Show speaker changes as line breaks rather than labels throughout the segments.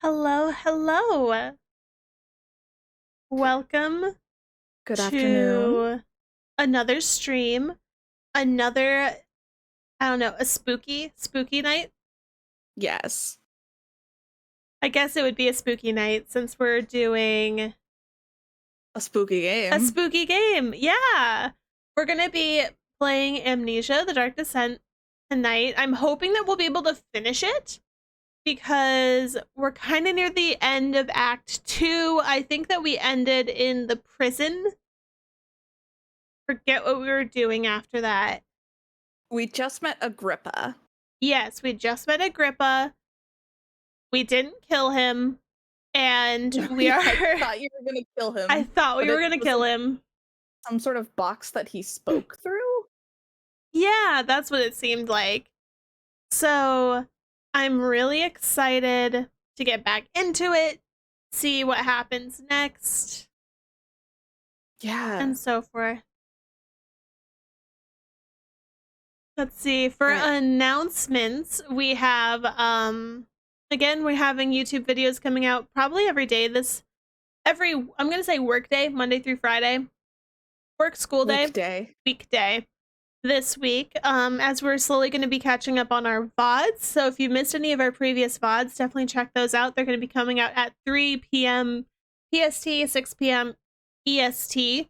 Hello, hello. Welcome
Good afternoon.
to another stream. Another, I don't know, a spooky night.
Yes.
I guess it would be a spooky night since we're doing
A spooky game.
a spooky game. Yeah. We're going to be playing Amnesia, The Dark Descent tonight. I'm hoping that we'll be able to finish it because we're kind of near the end of Act 2. I think that we ended in the prison. Forget what we were doing after that.
We just met Agrippa.
Yes, we just met Agrippa. We didn't kill him. And we are...
I thought you were going to kill him.
I thought we were going to kill him.
Some sort of box that he spoke through?
Yeah, that's what it seemed like. So I'm really excited to get back into it, see what happens next.
Yeah.
And so forth. Let's see. For announcements, we have, again, we're having YouTube videos coming out probably every day. I'm going to say work day, Monday through Friday. Work school day. Weekday. This week, as we're slowly going to be catching up on our VODs. So if you missed any of our previous VODs, definitely check those out. They're going to be coming out at 3 p.m. PST, 6 p.m. EST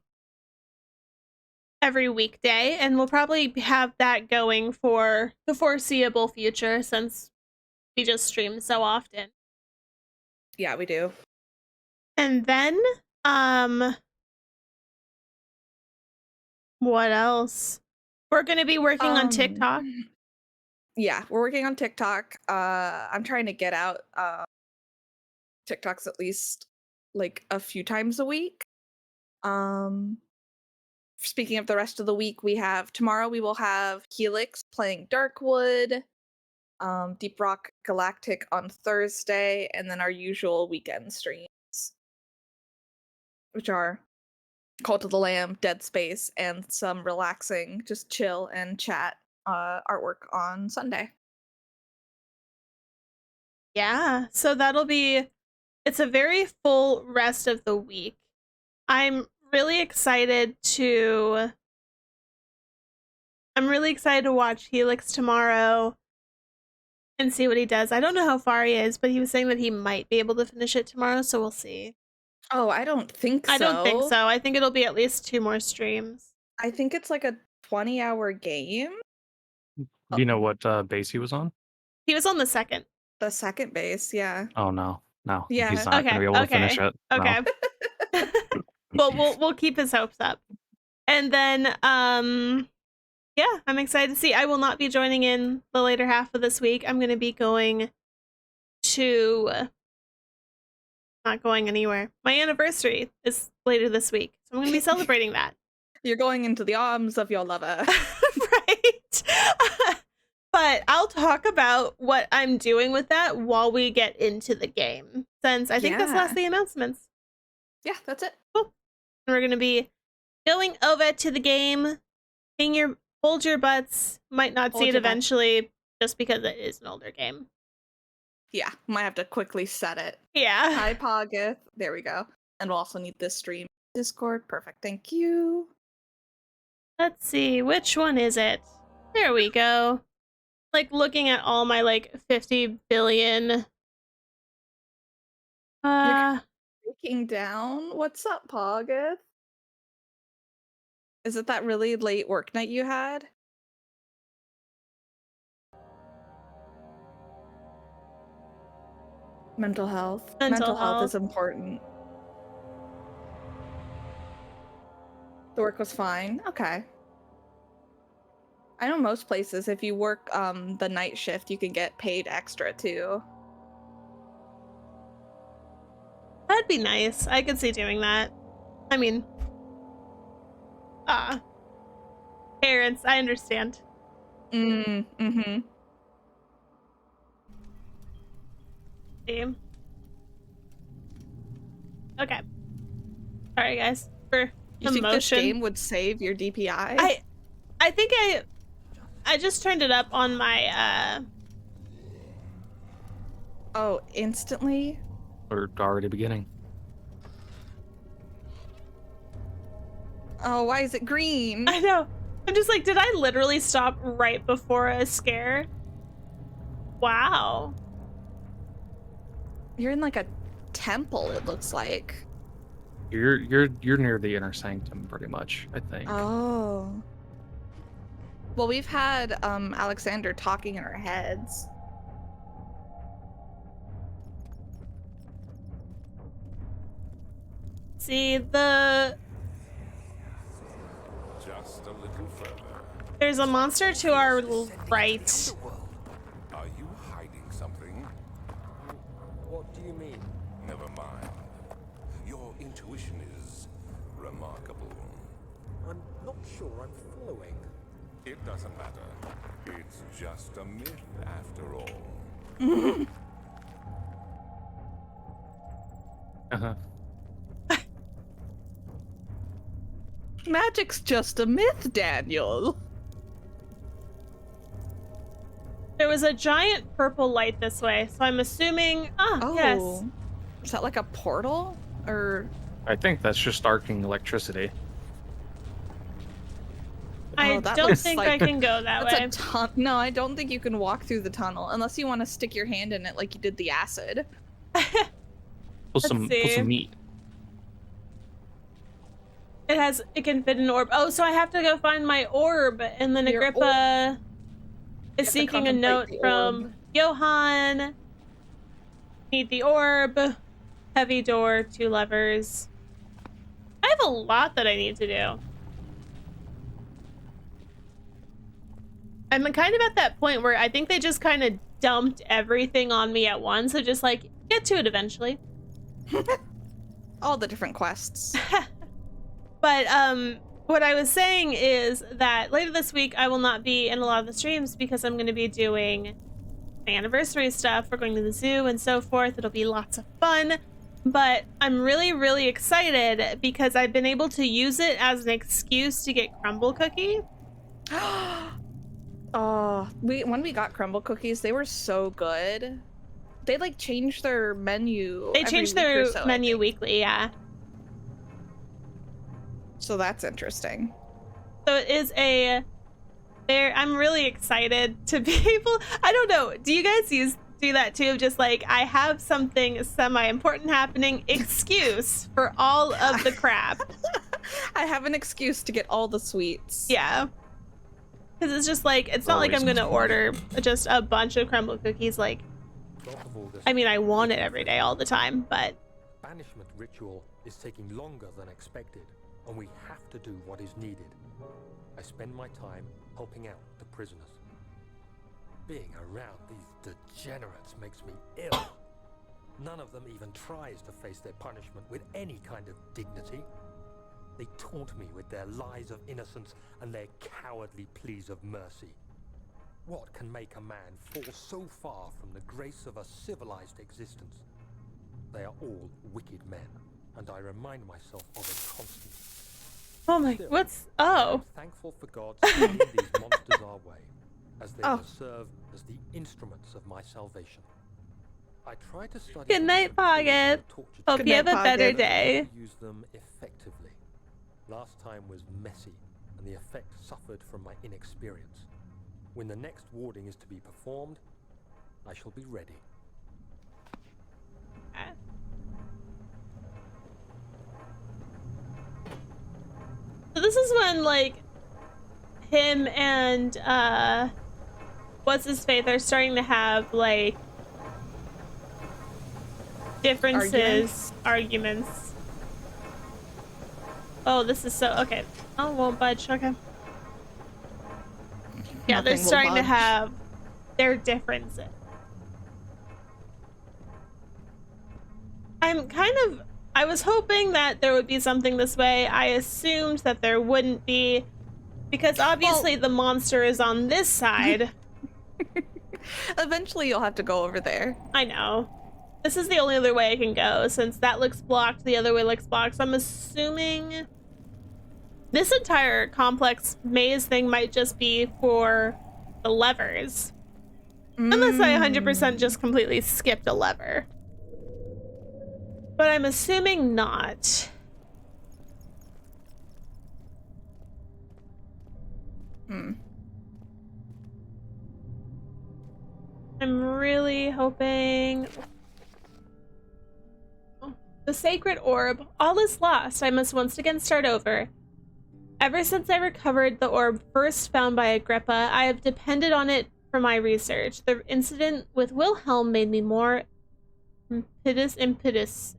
every weekday. And we'll probably have that going for the foreseeable future since we just stream so often.
Yeah, we do.
And then, what else? We're going to be working on TikTok.
Yeah, we're working on TikTok. I'm trying to get out TikToks at least like a few times a week. Speaking of the rest of the week, tomorrow we will have Helix playing Darkwood, Deep Rock Galactic on Thursday, and then our usual weekend streams, which are Cult of the Lamb, Dead Space, and some relaxing, just chill and chat artwork on Sunday.
Yeah, so it's a very full rest of the week. I'm really excited to watch Helix tomorrow and see what he does. I don't know how far he is, but he was saying that he might be able to finish it tomorrow, so we'll see.
Oh, I don't think so.
I don't think so. I think it'll be at least 2 more streams.
I think it's like a 20-hour game.
Do you know what base he was on?
He was on the second.
The second base, yeah.
Oh no.
Yeah.
He's not gonna be able to finish it.
Okay.
No.
Well, we'll keep his hopes up. And then yeah, I'm excited to see. I will not be joining in the later half of this week. I'm going to be going to not going anywhere. My anniversary is later this week, so I'm going to be celebrating that.
You're going into the arms of your lover.
Right. But I'll talk about what I'm doing with that while we get into the game, since I think that's last the announcements.
Yeah, that's it.
Cool. And we're going to be going over to the game. Hold your butts. Might not see it eventually, just because it is an older game.
Yeah, might have to quickly set it.
Yeah.
Hi, Poggeth. There we go. And we'll also need this stream. Discord. Perfect. Thank you.
Let's see. Which one is it? There we go. Like, looking at all my, 50 billion.
You're breaking down? What's up, Poggeth? Is it that really late work night you had? Mental health. Mental health is important. The work was fine. Okay. I know most places, if you work the night shift, you can get paid extra too.
That'd be nice. I could see doing that. I mean, parents, I understand.
Mm-hmm.
Damn. Okay. Sorry, guys, for
you think this game would save your DPI?
I think I just turned it up on my
Oh, instantly?
We're already beginning.
Oh, why is it green?
I know. I'm just like, did I literally stop right before a scare? Wow.
You're in like a temple, it looks like.
You're near the inner sanctum, pretty much. I think.
Oh. Well, we've had Alexander talking in our heads.
See,
Just a little further.
there's a monster to our right.
Are you hiding something?
What do you mean?
Never mind. Your intuition is remarkable.
I'm not sure I'm following.
It doesn't matter. It's just a myth after all.
Uh-huh.
Magic's just a myth, Daniel.
There was a giant purple light this way, so I'm assuming.
Oh.
Yes.
Is that like a portal? Or
I think that's just arcing electricity.
I
Oh, that
don't
looks
think
like-
I can go that way.
that's a no, I don't think you can walk through the tunnel unless you want to stick your hand in it like you did the acid.
Put some
see.
meat.
It can fit an orb. Oh, so I have to go find my orb, and then
Your
Agrippa is
to
seeking a
contemplate
note
the
from
orb.
Johann. Need the orb. Heavy door, 2 levers. I have a lot that I need to do. I'm kind of at that point where I think they just kind of dumped everything on me at once. So just like, get to it eventually.
All the different quests.
But what I was saying is that later this week I will not be in a lot of the streams because I'm going to be doing anniversary stuff. We're going to the zoo and so forth. It'll be lots of fun. But I'm really, really excited because I've been able to use it as an excuse to get crumble cookie.
Oh, when we got crumble cookies, they were so good. They like changed their menu.
They
every
changed
week
their
or so, I
menu
think.
weekly, yeah.
So that's interesting.
So it is I'm really excited to be able, I don't know, do you guys do that too? Just like, I have something semi-important happening, excuse for all of the crap.
I have an excuse to get all the sweets.
Yeah. Because it's just like, it's not like I'm
Always
gonna order just a bunch of crumble cookies. Like,
12th of August.
I mean, I want it every day, all the time, but
Banishment ritual is taking longer than expected, and we have to do what is needed. I spend my time helping out the prisoners. Being around these degenerates makes me ill. None of them even tries to face their punishment with any kind of dignity. They taunt me with their lies of innocence and their cowardly pleas of mercy. What can make a man fall so far from the grace of a civilized existence? They are all wicked men, and I remind myself of it constantly.
oh my,
Still,
oh.
I'm thankful for God sending these monsters our way, as they will serve as the instruments of my salvation. I try to study.
Good night, Pocket. Hope
Good
you have
night,
a better
Pocket.
day.
Use them effectively. Last time was messy, and the effect suffered from my inexperience. When the next warding is to be performed, I shall be ready.
So this is when, like, him and, what's his face, they're starting to have, like, differences, arguments. Oh, this is so, okay. Oh, won't budge, okay. Yeah, they're
Nothing will
starting to
budge.
have their differences. I was hoping that there would be something this way. I assumed that there wouldn't be, because obviously the monster is on this side.
Eventually you'll have to go over there.
I know. This is the only other way I can go, since that looks blocked, the other way looks blocked. So I'm assuming this entire complex maze thing might just be for the levers. Unless I 100% just completely skipped a lever. But I'm assuming not. I'm really hoping... Oh, the sacred orb. All is lost. I must once again start over. Ever since I recovered the orb first found by Agrippa, I have depended on it for my research. The incident with Wilhelm made me more impetuous.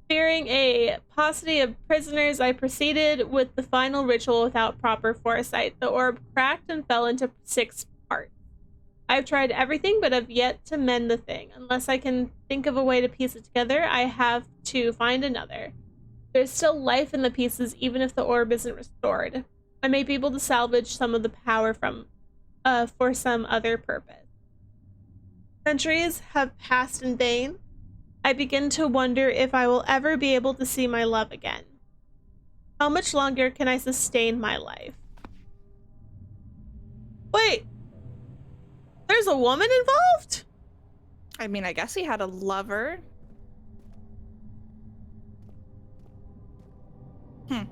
Fearing a paucity of prisoners, I proceeded with the final ritual without proper foresight. The orb cracked and fell into 6 parts. I've tried everything, but have yet to mend the thing. Unless I can think of a way to piece it together, I have to find another. There's still life in the pieces, even if the orb isn't restored. I may be able to salvage some of the power for some other purpose. Centuries have passed in vain. I begin to wonder if I will ever be able to see my love again. How much longer can I sustain my life? Wait! There's a woman involved?
I mean, I guess he had a lover.
Huh.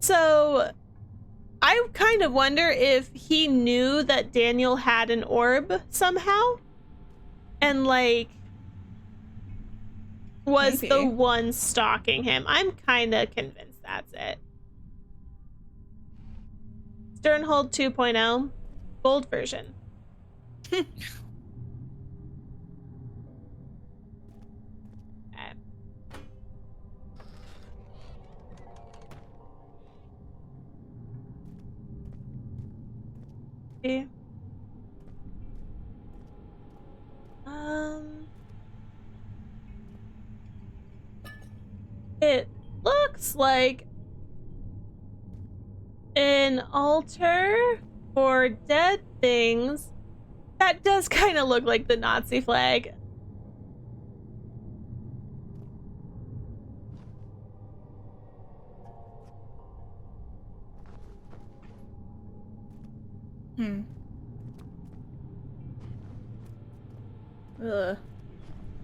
So, I kind of wonder if he knew that Daniel had an orb somehow. And, like, was
Maybe.
the one stalking him. I'm kind of convinced that's it. Sternhold 2.0. Gold version. Okay. Okay. It looks like an altar for dead things. That does kind of look like the Nazi flag.
Ugh.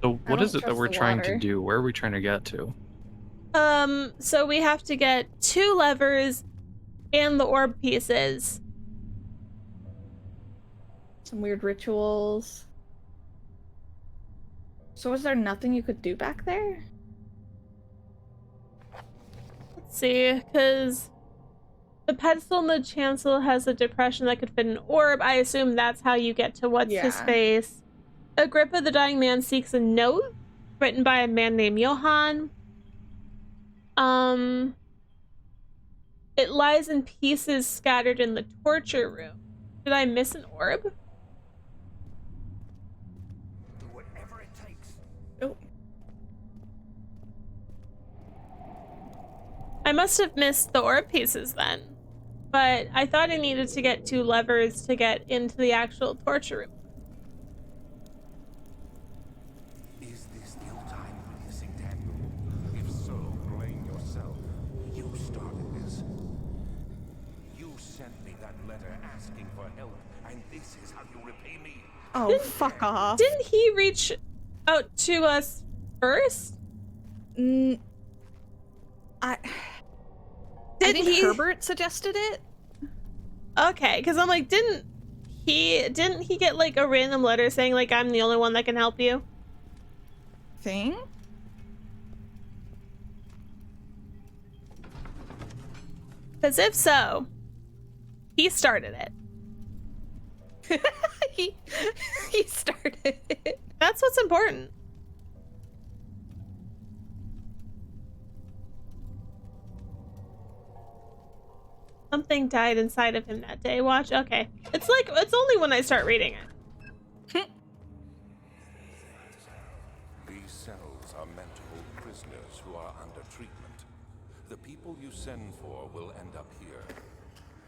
So what is it that
trust
we're
the
trying to
water.
do? Where are we trying to get to?
So we have to get 2 levers and the orb pieces.
Some weird rituals. So was there nothing you could do back there?
Let's see, because the pedestal in the chancel has a depression that could fit an orb. I assume that's how you get to what's his
Yeah.
face. Agrippa the dying man seeks a note written by a man named Johann. It lies in pieces scattered in the torture room. Did I miss an orb?
Do whatever it takes.
Oh.
I must have missed the orb pieces then. But I thought I needed to get 2 levers to get into the actual torture room.
Is this your time for missing Daniel? If so, blame yourself. You started this. You sent me that letter asking for help, and this is how you repay me.
Oh, fuck off.
Didn't he reach out to us first?
I
Did
think
he?
Herbert suggested it?
Okay, because I'm like, didn't he get like a random letter saying like I'm the only one that can help you?
Thing?
Because if so, he started it.
he started it.
That's what's important. Something died inside of him that day. Watch. Okay. It's like, it's only when I start reading it.
These cells are meant to hold prisoners who are under treatment. The people you send for will end up here.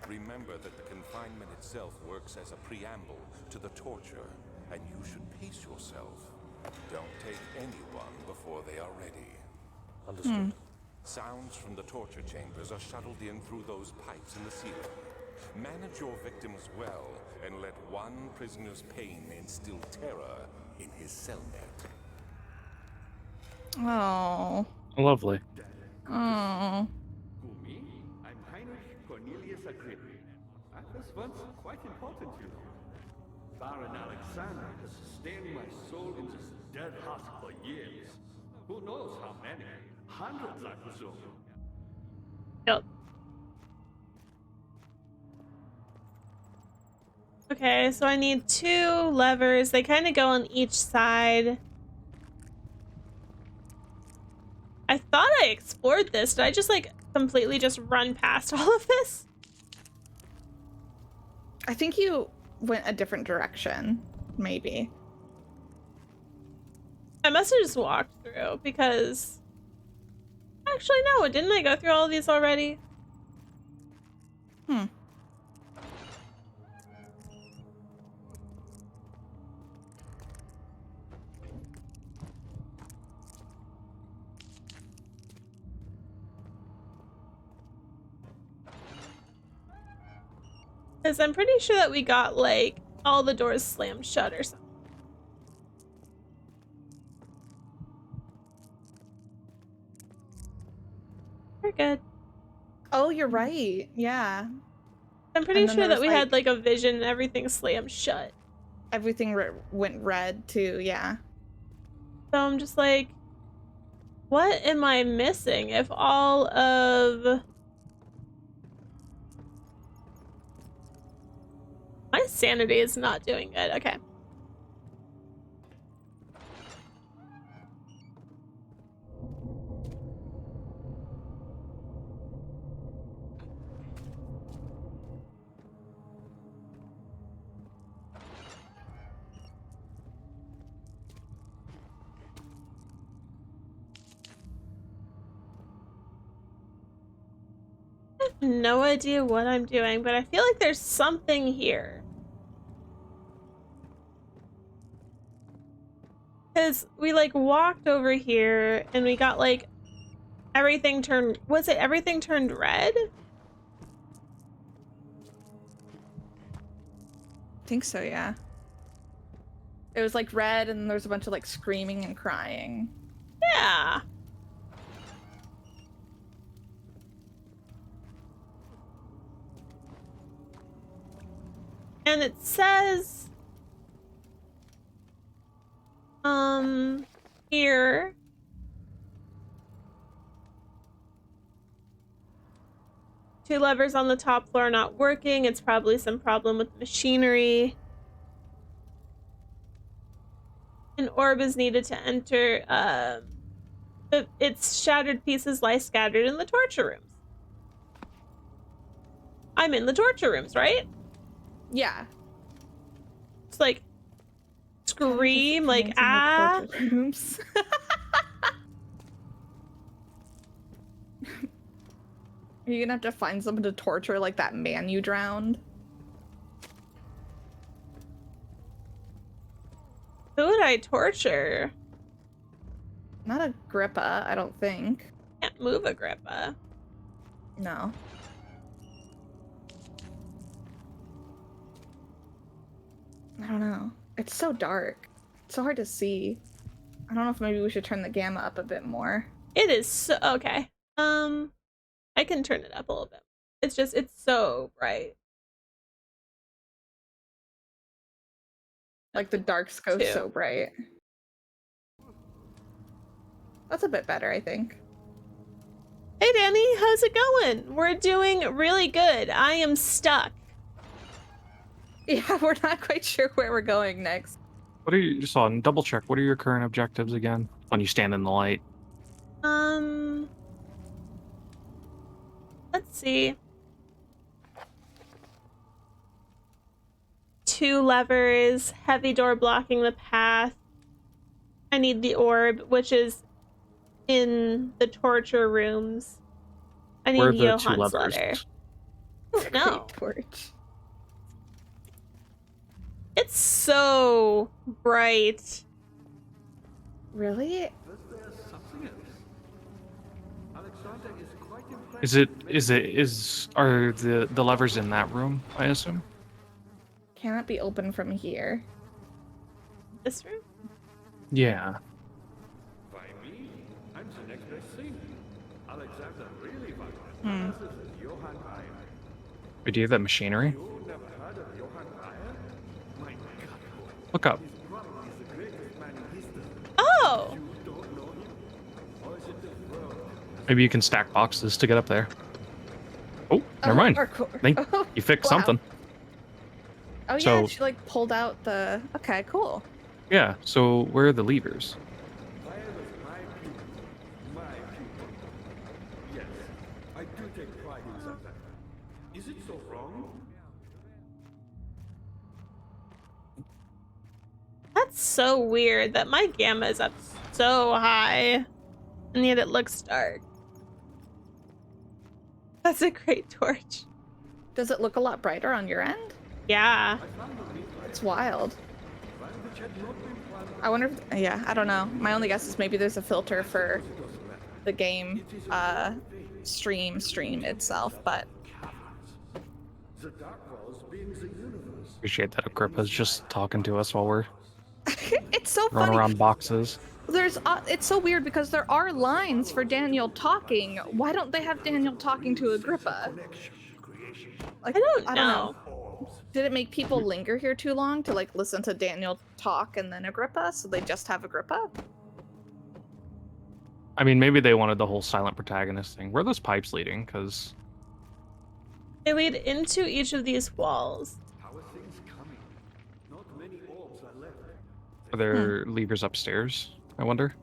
Remember that the confinement itself works as a preamble to the torture, and you should pace yourself. Don't take anyone before they are ready.
Understood.
Sounds from the torture chambers are shuttled in through those pipes in the ceiling. Manage your victims well, and let one prisoner's pain instill terror in his cellmate.
Oh.
Lovely.
Oh.
Who, me? I'm Heinrich Cornelius Agrippa. I was once quite important, you know. Baron Alexander has sustained my soul in this dead husk for years. Who knows how many? Hundreds, I presume.
Yep. Okay, so I need 2 levers. They kind of go on each side. I thought I explored this. Did I just like completely just run past all of this?
I think you went a different direction, maybe.
I must have just walked through because actually no, didn't I go through all of these already?
Hmm.
Because I'm pretty sure that we got like all the doors slammed shut or something. We're good.
Oh, you're right. Yeah.
I'm pretty
And then
sure
there
that
was,
we had
like-
like a vision and everything slammed shut.
Everything went red too, yeah.
So I'm just like, what am I missing if all of... My sanity is not doing good. Okay. I have no idea what I'm doing, but I feel like there's something here. Because we like walked over here and we got like everything turned, was it everything turned red?
I think so, yeah. It was like red and there was a bunch of like screaming and crying.
Yeah. And it says here two levers on the top floor are not working. It's probably some problem with machinery. An orb is needed to enter. Its shattered pieces lie scattered in the torture rooms. I'm in the torture rooms, right?
Yeah.
It's like scream, like ah.
Rooms. Are you gonna have to find someone to torture like that man you drowned?
Who would I torture?
Not Agrippa, I don't think.
Can't move Agrippa.
No. I don't know. It's so dark. It's so hard to see. I don't know if maybe we should turn the gamma up a bit more.
It is so okay. I can turn it up a little bit. It's so bright.
Like the dark scope's
Two.
so bright. That's a bit better, I think.
Hey Danny, how's it going? We're doing really good. I am stuck.
Yeah, we're not quite sure where we're going next.
What are you, just on double check, what are your current objectives again? When you stand in the light.
Let's see. 2 levers, heavy door blocking the path. I need the orb, which is in the torture rooms. I need
Where are the 2
Johan's
levers?
letter. Oh, no.
Great torch.
It's so bright.
Really?
But there's something else. Alexander is quite impressed
Are the levers in that room, I assume?
Cannot be open from here.
This room?
Yeah.
By me, I'm the next best thing. Alexander really was.
Hmm.
This is Johann Reyer.
Wait, do you have that machinery?
You never heard of Johann Reyer? My God,
Look up.
he's probably the greatest man in history.
Oh!
You don't know him? Or is it the world?
Maybe you can stack boxes to get up there. Oh, never mind.
Parkour.
I think you fixed
Wow.
something.
Oh yeah,
So-
she like pulled out the. Okay, cool.
Yeah, so where are the levers?
Reyer was my pupil. My pupil. Yes, I do take pride in that. Is it so wrong?
That's so weird that my gamma is up so high, and yet it looks dark. That's a great torch.
Does it look a lot brighter on your end?
Yeah.
It's wild. I wonder if, yeah, I don't know. My only guess is maybe there's a filter for the game stream itself, but
The Dark Worlds being the universe.
Appreciate that Agrippa's just talking to us while we're
it's so
running
funny.
around boxes.
There's it's so weird because there are lines for Daniel talking. Why don't they have Daniel talking to Agrippa? Like,
I don't know.
Did it make people linger here too long to like listen to Daniel talk and then Agrippa, so they just have Agrippa?
I mean, maybe they wanted the whole silent protagonist thing. Where are those pipes leading? Because
They lead into each of these walls.
How are things coming? Not many orbs are left.
are there levers upstairs? I wonder.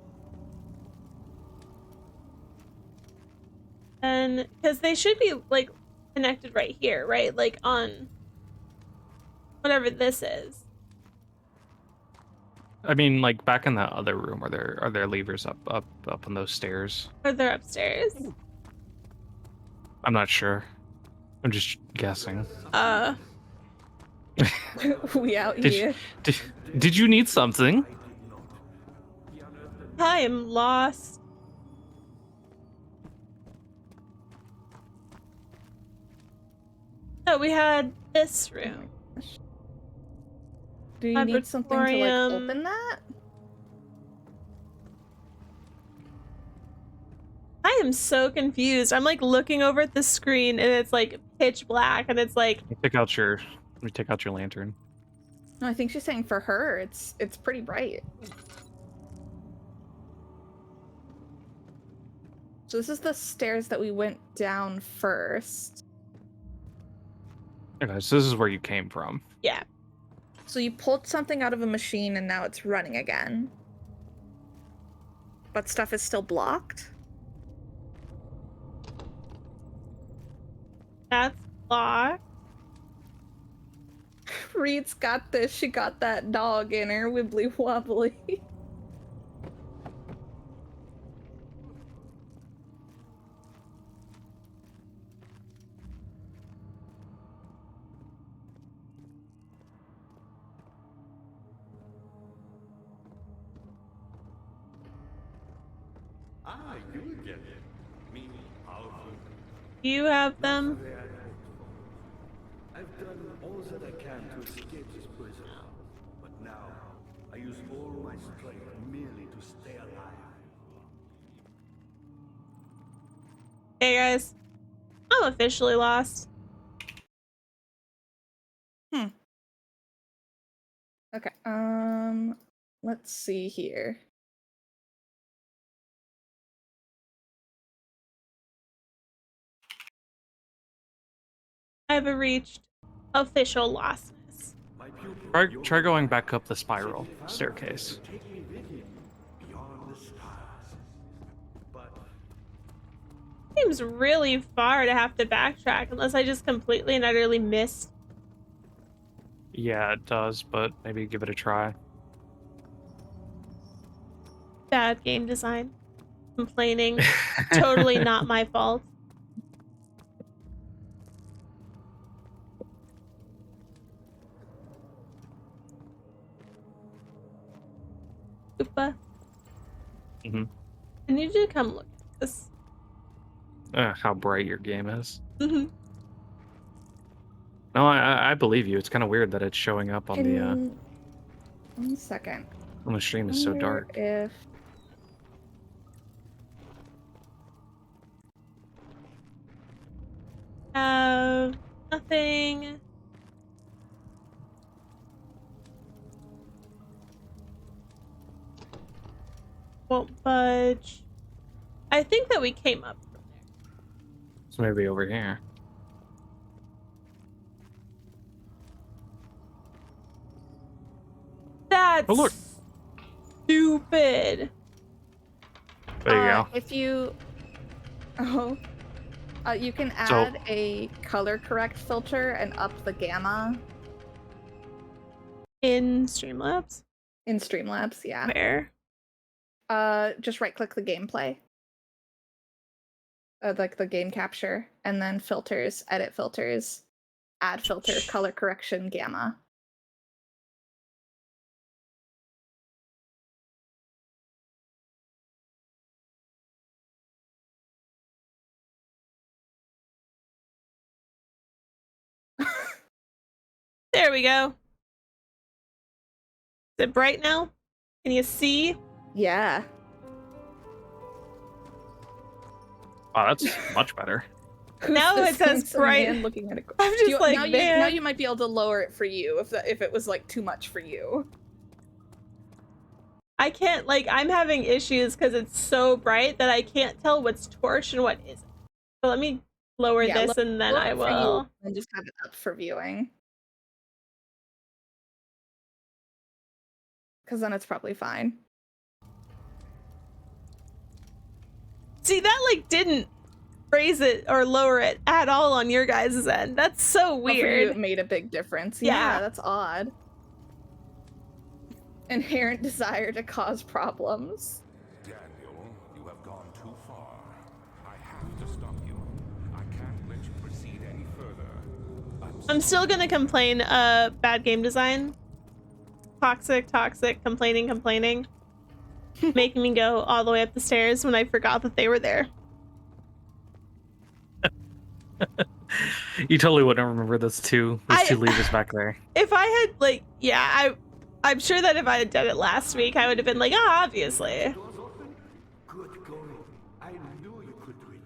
And because they should be like connected right here, right? Like on whatever this is.
I mean, like back in that other room, are there levers up on those stairs?
Or they're upstairs.
I'm not sure. I'm just guessing.
We out
Did,
here.
did you need something?
I am lost. So we had this room.
Do you need something to like
Laboratorium.
open that?
I am so confused. I'm like looking over at the screen and it's like pitch black and it's like
Let me take out your lantern.
No, I think she's saying for her, it's pretty bright. So this is the stairs that we went down first.
Okay, so this is where you came from.
yeah.
So you pulled something out of a machine and now it's running again. But stuff is still blocked.
That's locked.
Reed's got this. She got that dog in her, wibbly wobbly.
Ah, you again. Me, powerful.
Do you have them?
Very hopeful. I've done all that I can to escape this prison. But now, I use all my strength merely to stay alive.
Hey guys. I'm officially lost.
Okay, let's see here.
I have reached official lostness.
My pupil,
Try going back up the spiral staircase.
take me with him beyond the stars. But
Seems really far to have to backtrack unless I just completely and utterly missed.
Yeah, it does, but maybe give it a try.
Bad game design. Complaining. Totally not my fault. Koopa,
Mhm.
I need you to come look at this.
how bright your game is.
Mhm.
No, I believe you. It's kind of weird that it's showing up on the
1 second.
on the stream is so
Wonder
dark.
If
Nothing. Won't budge. I think that we came up from there.
So maybe over here.
That's
Oh, look.
stupid.
There you go.
If you, you can add a color correct filter and up the gamma
In Streamlabs?
in Streamlabs. Yeah.
Where?
Just right click the gameplay, like the game capture, and then filters, edit filters, add filter, color correction, gamma.
There we go. Is it bright now? Can you see?
Yeah.
Wow, that's much better.
Now
Who's
it
this
says
handsome
bright.
man looking at it.
I'm just like,
now
man.
now you might be able to lower it for you if it was like too much for you.
I can't, like, I'm having issues because it's so bright that I can't tell what's torch and what isn't. So let me lower this and then I will.
And just have it up for viewing. Because then it's probably fine.
See, that, like, didn't raise it or lower it at all on your guys' end. That's so
But for you,
weird.
it made a big difference.
Yeah.
Yeah, that's odd. Inherent desire to cause problems.
Daniel, you have gone too far. I have to stop you. I can't let you proceed any further.
I'm still gonna complain, bad game design. Toxic, complaining. Making me go all the way up the stairs when I forgot that they were there.
You totally wouldn't remember those two levers back there.
If I had, like, yeah, I'm sure that if I had done it last week, I would have been like, oh, obviously.
Doors open? Good going. I knew you could do it.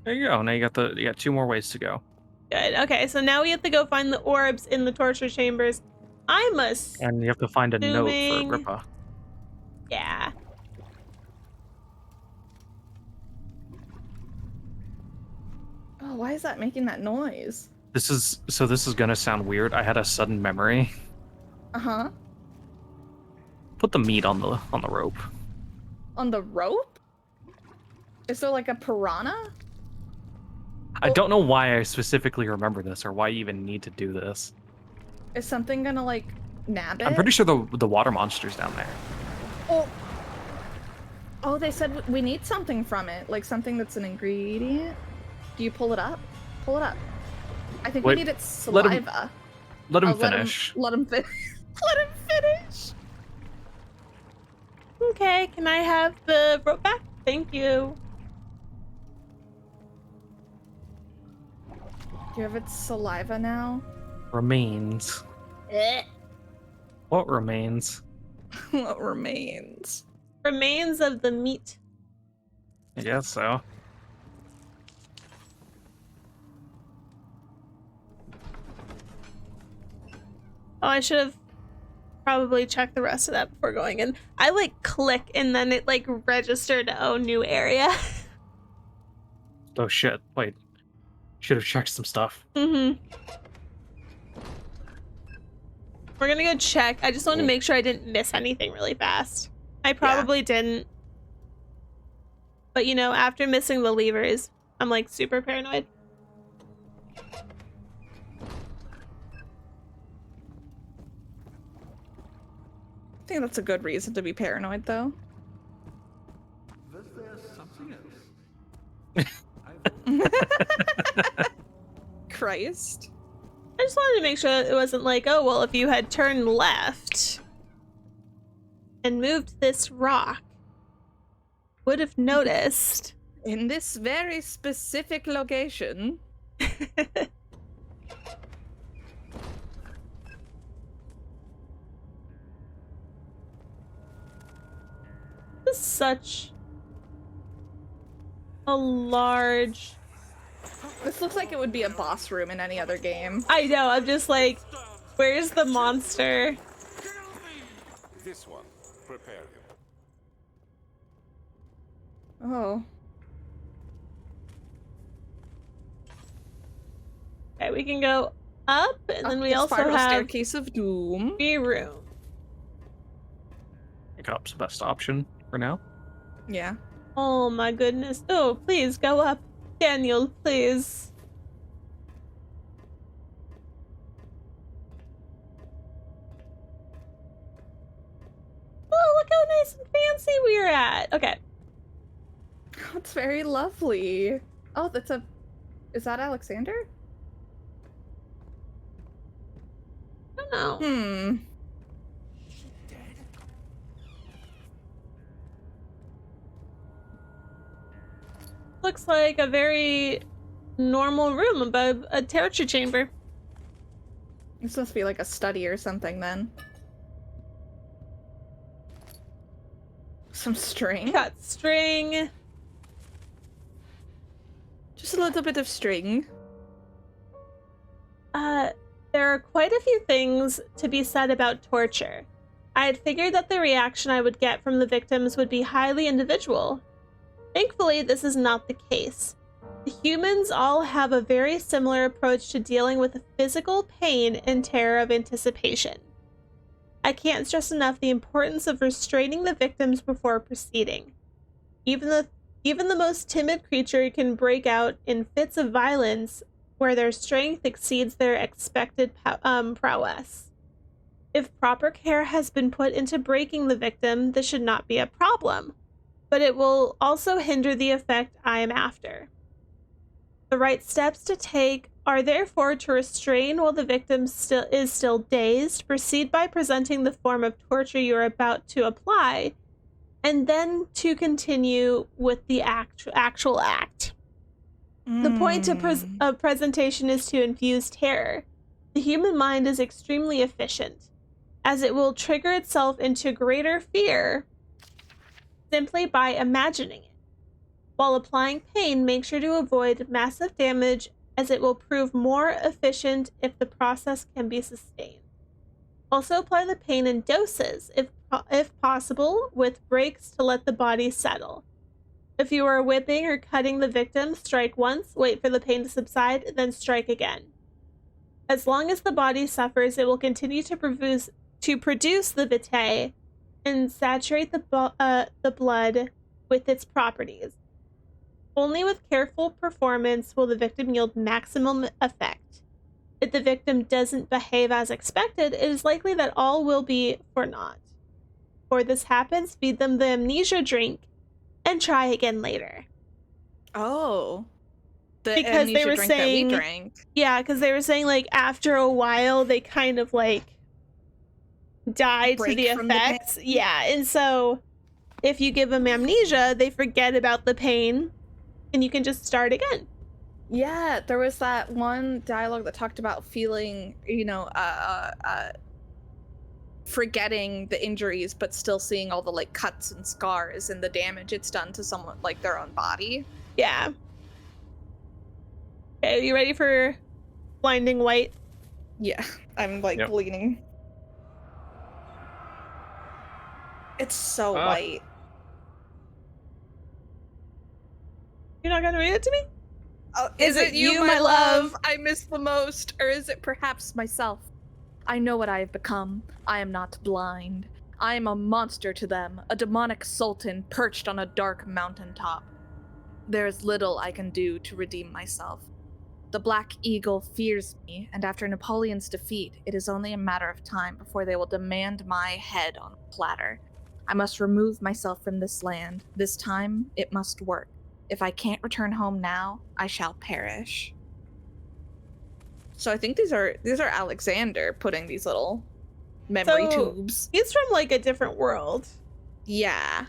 There you go. Now you got 2 more ways to go.
Good. Okay, so now we have to go find the orbs in the torture chambers. I must.
And you have to find a note
Assuming-
for Agrippa.
Yeah.
Oh, why is that making that noise?
This is gonna sound weird. I had a sudden memory.
Uh-huh.
Put the meat on the rope.
On the rope? Is there like a piranha?
I don't know why I specifically remember this or why you even need to do this.
Is something gonna like nab it?
I'm pretty sure the water monster's down there.
Oh, they said we need something from it, like something that's an ingredient. Do you pull it up? Pull it up. I think
Wait,
we need its
let him-
saliva.
Let him
Oh,
finish.
Let him finish. Let him finish.
Okay, can I have the rope back? Thank you.
Do you have its saliva now?
Remains. What remains?
What remains?
Remains of the meat.
I guess so.
Oh, I should have probably checked the rest of that before going in. I like click and then it like registered, oh, new area.
Oh shit! Wait, should have checked some stuff.
We're gonna go check. I just want to make sure I didn't miss anything really fast. I probably didn't. But you know, after missing the levers, I'm like super paranoid.
I think that's a good reason to be paranoid, though.
Was there something else?
Christ.
I just wanted to make sure it wasn't like, oh, well, if you had turned left and moved this rock, would have noticed.
In this very specific location.
This is such a large...
This looks like it would be a boss room in any other game.
I know, I'm just like, where's the monster?
This one. Prepare him.
Oh.
Okay, we can go up, and then we
The
also
spiral
have
staircase of doom.
a room.
I think up's the best option for now.
Yeah.
Oh my goodness. Oh, please go up. Daniel, please. Oh, look how nice and fancy we're at. Okay.
It's very lovely. Oh, that's a... Is that Alexander?
I don't know.
Hmm.
Looks like a very normal room above a torture chamber.
This must be like a study or something then. Some string.
Got string.
Just a little bit of string.
There are quite a few things to be said about torture. I had figured that the reaction I would get from the victims would be highly individual. Thankfully, this is not the case. The humans all have a very similar approach to dealing with the physical pain and terror of anticipation. I can't stress enough the importance of restraining the victims before proceeding. Even the most timid creature can break out in fits of violence where their strength exceeds their expected prowess. If proper care has been put into breaking the victim, this should not be a problem, but it will also hinder the effect I am after. The right steps to take are therefore to restrain while the victim is still dazed, proceed by presenting the form of torture you are about to apply, and then to continue with the actual act. The point of presentation is to infuse terror. The human mind is extremely efficient, as it will trigger itself into greater fear simply by imagining it. While applying pain, make sure to avoid massive damage, as it will prove more efficient if the process can be sustained. Also apply the pain in doses, if possible, with breaks to let the body settle. If you are whipping or cutting the victim, strike once, wait for the pain to subside, then strike again. As long as the body suffers, it will continue to produce the vitae and saturate the blood with its properties. Only with careful performance will the victim yield maximum effect. If the victim doesn't behave as expected, it is likely that all will be for naught. Before this happens, feed them the amnesia drink and try again later.
Oh.
Because they were saying,
that we drank.
Yeah, because they were saying like after a while they kind of like die to the effects. Yeah, and so if you give them amnesia, they forget about the pain and you can just start again.
Yeah, there was that one dialogue that talked about feeling, forgetting the injuries, but still seeing all the like cuts and scars and the damage it's done to someone, like their own body.
Yeah. Okay, are you ready for blinding white?
Yeah, I'm like bleeding. It's so white.
You're not gonna read it to me?
Is it you, my love, I miss the most, or is it perhaps myself? I know what I have become. I am not blind. I am a monster to them, a demonic sultan perched on a dark mountaintop. There is little I can do to redeem myself. The Black Eagle fears me, and after Napoleon's defeat, it is only a matter of time before they will demand my head on a platter. I must remove myself from this land. This time, it must work. If I can't return home now, I shall perish. So I think these are Alexander putting these little memory tubes.
He's from like a different world.
Yeah.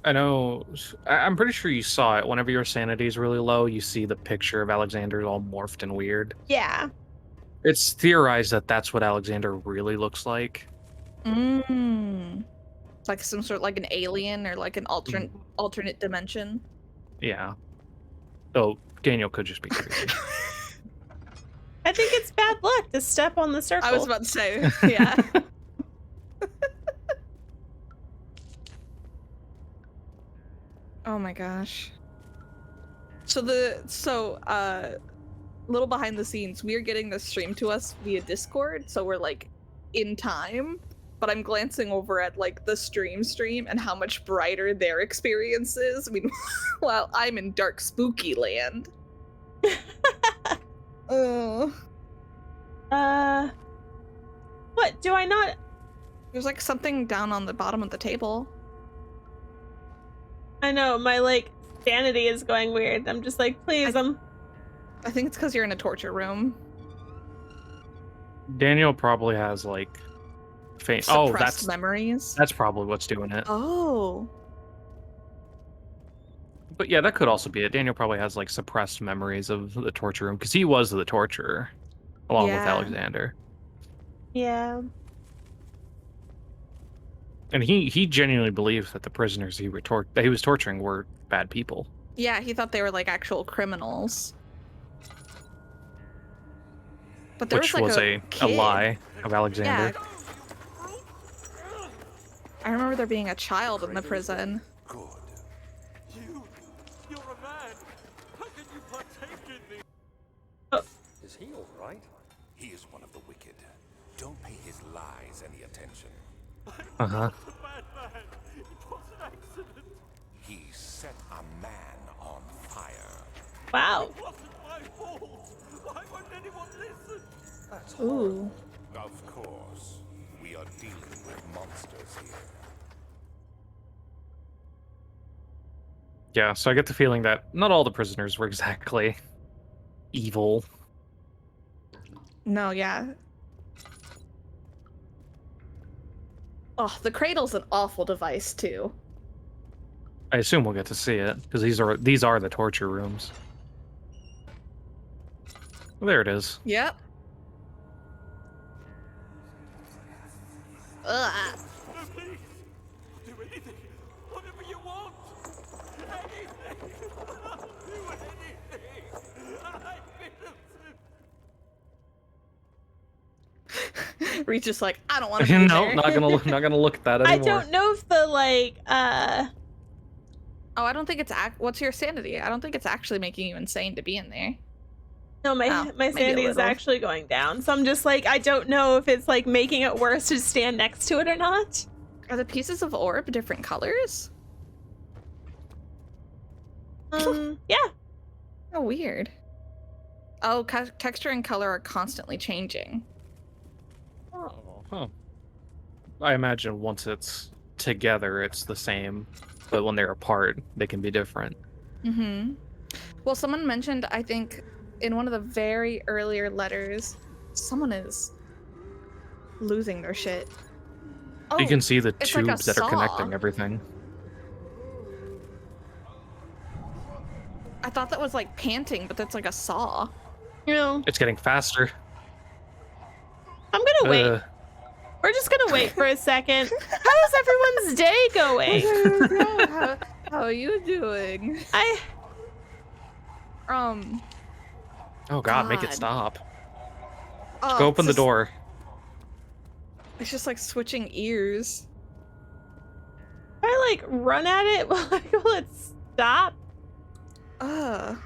I know. I'm pretty sure you saw it. Whenever your sanity is really low, you see the picture of Alexander all morphed and weird.
Yeah.
It's theorized that that's what Alexander really looks like.
Mmm. Like some sort of like an alien or like an alternate dimension.
Yeah. Oh, Daniel could just be crazy.
I think it's bad luck to step on the circle.
I was about to say, yeah. Oh my gosh. So little behind the scenes, we are getting this stream to us via Discord, so we're like in time, but I'm glancing over at like the stream and how much brighter their experience is. I mean, while I'm in dark spooky land.
What? Do I not?
There's like something down on the bottom of the table.
I know, my like sanity is going weird. I'm just like, please,
I think it's because you're in a torture room.
Daniel probably has like faint.
Suppressed memories.
That's probably what's doing it.
Oh.
But yeah, that could also be it. Daniel probably has like suppressed memories of the torture room because he was the torturer along with Alexander.
Yeah.
And he genuinely believes that the prisoners that he was torturing were bad people.
Yeah, he thought they were like actual criminals. But there
Which
was like
a lie of Alexander.
Yeah. I remember there being a child in the prison.
Good.
You're a man. How can you partake in this?
Is he all right?
He is one of the wicked. Don't pay his lies any attention.
Uh-huh.
A bad man. It was an accident.
He set a man on fire.
Wow.
It wasn't my fault. Why won't anyone listen?
That's
Ooh.
Of course, we are dealing with monsters here.
Yeah, so I get the feeling that not all the prisoners were exactly evil.
No, yeah. Oh, the cradle's an awful device too.
I assume we'll get to see it because these are the torture rooms. Well, there it is.
Yep. Ugh.
No, please. Do anything. Whatever you want. Anything. I'll do anything. I'm innocent.
Reed's just like, I don't want to be
No,
there.
not gonna look at that anymore.
I don't know if the like
Oh, I don't think it's what's your sanity? I don't think it's actually making you insane to be in there.
no, my
Oh,
my
maybe a
sanity is
little.
actually going down. So I'm just like, I don't know if it's like making it worse to stand next to it or not.
Are the pieces of orb different colors?
Yeah.
Oh, weird. Oh, texture and color are constantly changing.
Oh, huh. I imagine once it's together, it's the same, but when they're apart, they can be different.
Mm-hmm. Well, someone mentioned, I think, in one of the very earlier letters, someone is losing their shit. Oh,
You can see the
it's like a
tubes that are
saw.
connecting everything.
I thought that was like panting, but that's like a saw.
You know,
It's getting faster.
I'm gonna wait.
Uh,
We're just gonna wait for a second. How is everyone's day going?
How are you doing?
oh God, make it
God.
stop.
Oh,
Go open the door.
It's just like switching ears.
If I like run at it, will it stop?
Oh.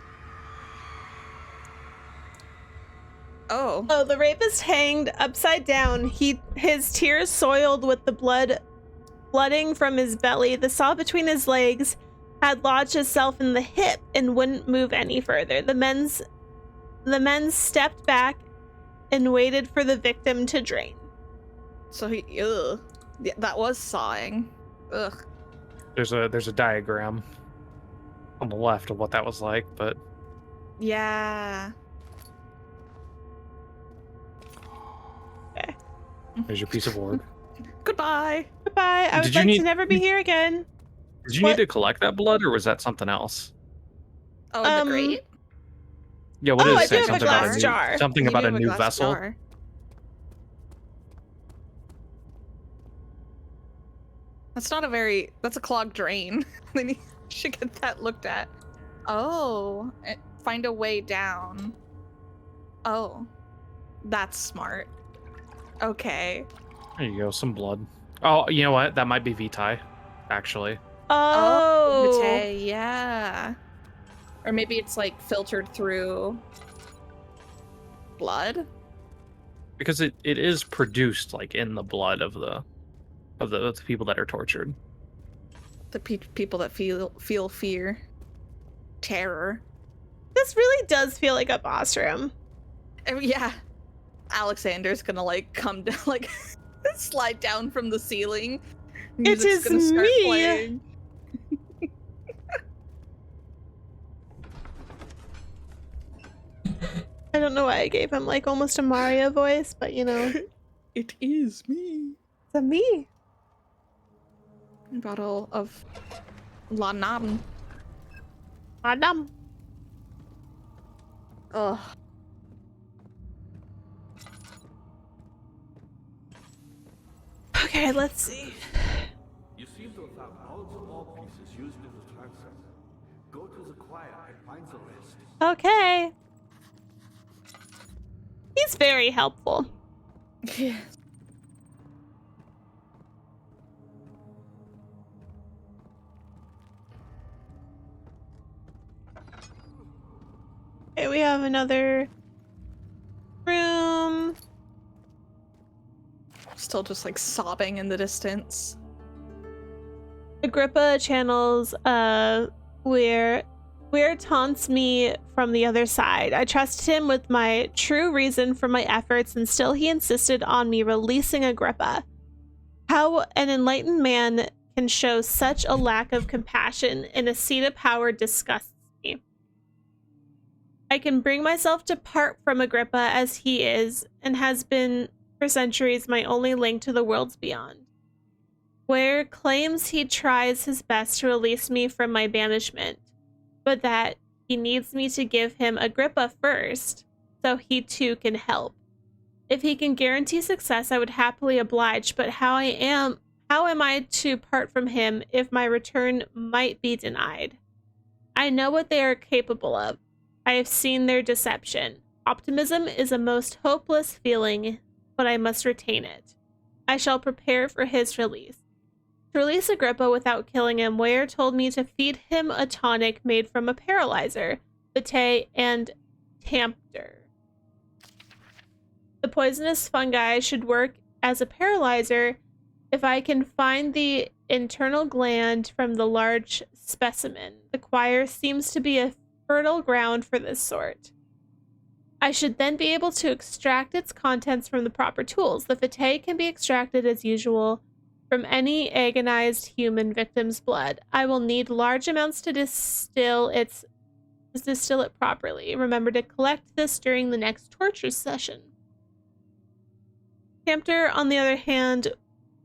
Oh, the rapist hanged upside down. His tears soiled with the blooding from his belly. The saw between his legs had lodged itself in the hip and wouldn't move any further. The men stepped back and waited for the victim to drain.
So ugh. Yeah, that was sawing. Ugh.
There's a diagram on the left of what that was like, but
Yeah.
there's your piece of orb.
Goodbye.
Goodbye. I would
Did you
like
need-
to never be here again.
Did you
What?
need to collect that blood, or was that something else?
Oh, in the grate?
Yeah, what
Oh,
did
I
it
do
say?
have a
Something about
glass
a new,
jar.
something
You
about
do
a
have
new
glass
vessel.
jar. That's not a very. That's a clogged drain. Then you should get that looked at. Oh, find a way down. Oh, that's smart. Okay.
There you go, some blood. Oh, you know what? That might be Vitae, actually.
Oh.
Vitae, yeah. Or maybe it's like filtered through blood.
Because it is produced like in the blood of the people that are tortured.
The people that feel fear, terror.
This really does feel like a boss room.
Yeah. Alexander's gonna like come down, like slide down from the ceiling. Music's
is
gonna start
me.
playing.
I don't know why I gave him like almost a Mario voice, but you know.
It is me.
It's a me.
Bottle of Lanam.
Madam.
Ugh.
Okay, let's see.
You seem to have found all the orb pieces used in the transfer. Go to the choir and find the rest.
Okay. He's very helpful.
Yeah.
Okay, we have another room.
Still just like sobbing in the distance.
Agrippa channels where taunts me from the other side. I trusted him with my true reason for my efforts, and still he insisted on me releasing Agrippa. How an enlightened man can show such a lack of compassion in a seat of power disgusts me. I can bring myself to part from Agrippa as he is, and has been for centuries my only link to the worlds beyond. Where claims he tries his best to release me from my banishment, but that he needs me to give him Agrippa first, so he too can help. If he can guarantee success, I would happily oblige, but how am I to part from him if my return might be denied? I know what they are capable of. I have seen their deception. Optimism is a most hopeless feeling, but I must retain it. I shall prepare for his release. To release Agrippa without killing him, Ware told me to feed him a tonic made from a paralyzer, Vitae, and Tampter. The poisonous fungi should work as a paralyzer if I can find the internal gland from the large specimen. The choir seems to be a fertile ground for this sort. I should then be able to extract its contents from the proper tools. The Vitae can be extracted as usual from any agonized human victim's blood. I will need large amounts to distill it properly. Remember to collect this during the next torture session. Tampter, on the other hand,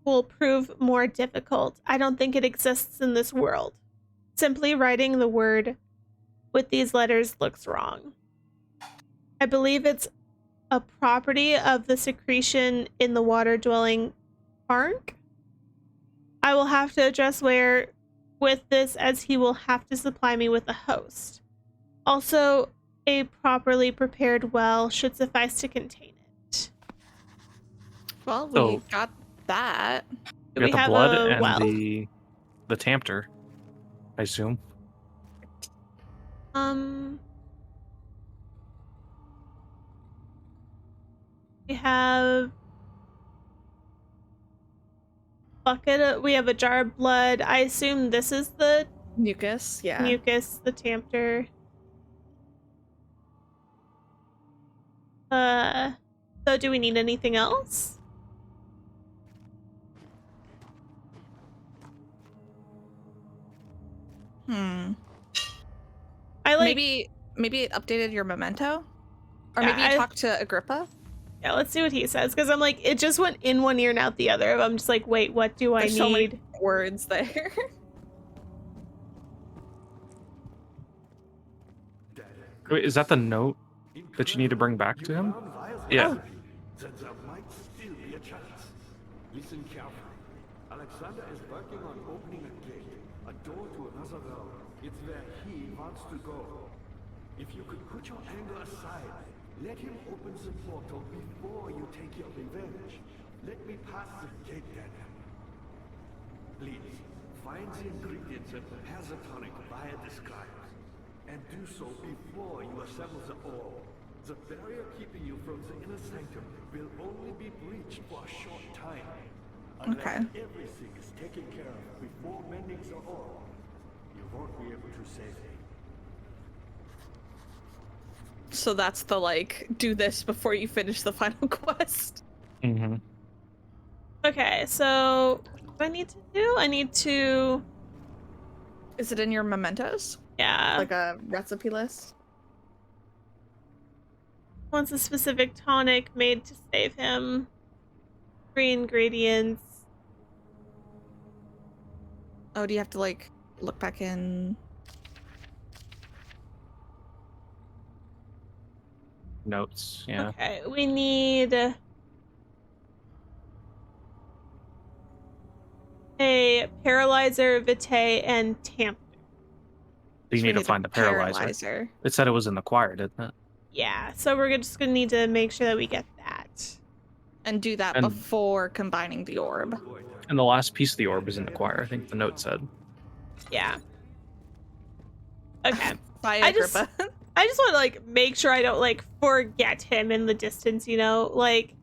will prove more difficult. I don't think it exists in this world. Simply writing the word with these letters looks wrong. I believe it's a property of the secretion in the water-dwelling Arnk. I will have to address Ware with this, as he will have to supply me with a host. Also, a properly prepared well should suffice to contain it.
Well, we got that.
We got the
have
blood
a
and
well?
the Tampter, I assume.
We have bucket. We have a jar of blood. I assume this is the
Mucus, yeah.
mucus, the Tampter. So do we need anything else? I like
maybe it updated your memento? Or
Yeah,
maybe you talked to Agrippa?
Yeah, let's see what he says, because I'm like, it just went in one ear and out the other. I'm just like, wait, what do I
There's
need?
so many words there.
Wait, is that the note that you need to bring back to him? Yeah.
Then there might still be a chance. Listen carefully. Alexander is working on opening a gate, a door to another realm. It's where he wants to go. If you could put your anger aside, let him open the portal before you take your revenge. Let me pass the gate, Daniel. Please, find the ingredients and prepare the tonic via describes. And do so before you assemble the orb. The barrier keeping you from the inner sanctum will only be breached for a short time. Unless everything is taken care of before mending the orb, you won't be able to save me.
So that's the, like, do this before you finish the final quest.
Mm-hmm.
Okay, so what do I need to do? I need to...
Is it in your mementos?
Yeah.
Like a recipe list?
Wants a specific tonic made to save him. 3 ingredients.
Oh, do you have to, like, look back in?
Notes, yeah.
Okay, we need a paralyzer, vitae, and tamper.
So you
So we
need to find the paralyzer. It said it was in the choir, didn't it?
Yeah, so we're just gonna need to make sure that we get that.
And do that before combining the orb.
And the last piece of the orb is in the choir, I think the note said.
Yeah. Okay.
I just
want to, like, make sure I don't, like, forget him in the distance, you know? Like,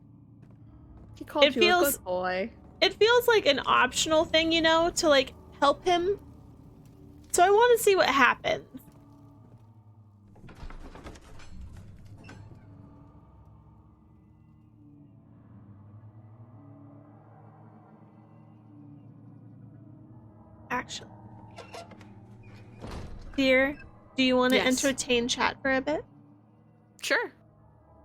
he called you a good boy.
It feels like an optional thing, you know, to, like, help him. So I want to see what happens. Actually. Dear, do you want to entertain chat for a bit?
Sure.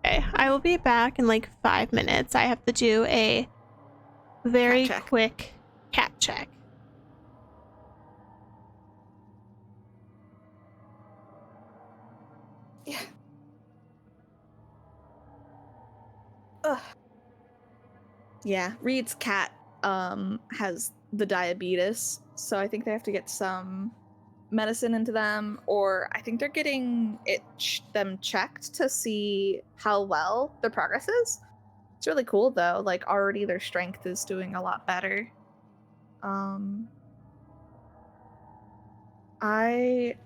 Okay, I will be back in like 5 minutes. I have to do a very quick cat check.
Yeah. Ugh. Yeah, Reed's cat has the diabetes, so I think they have to get some medicine into them, or I think they're getting them checked to see how well their progress is. It's really cool though, like already their strength is doing a lot better. I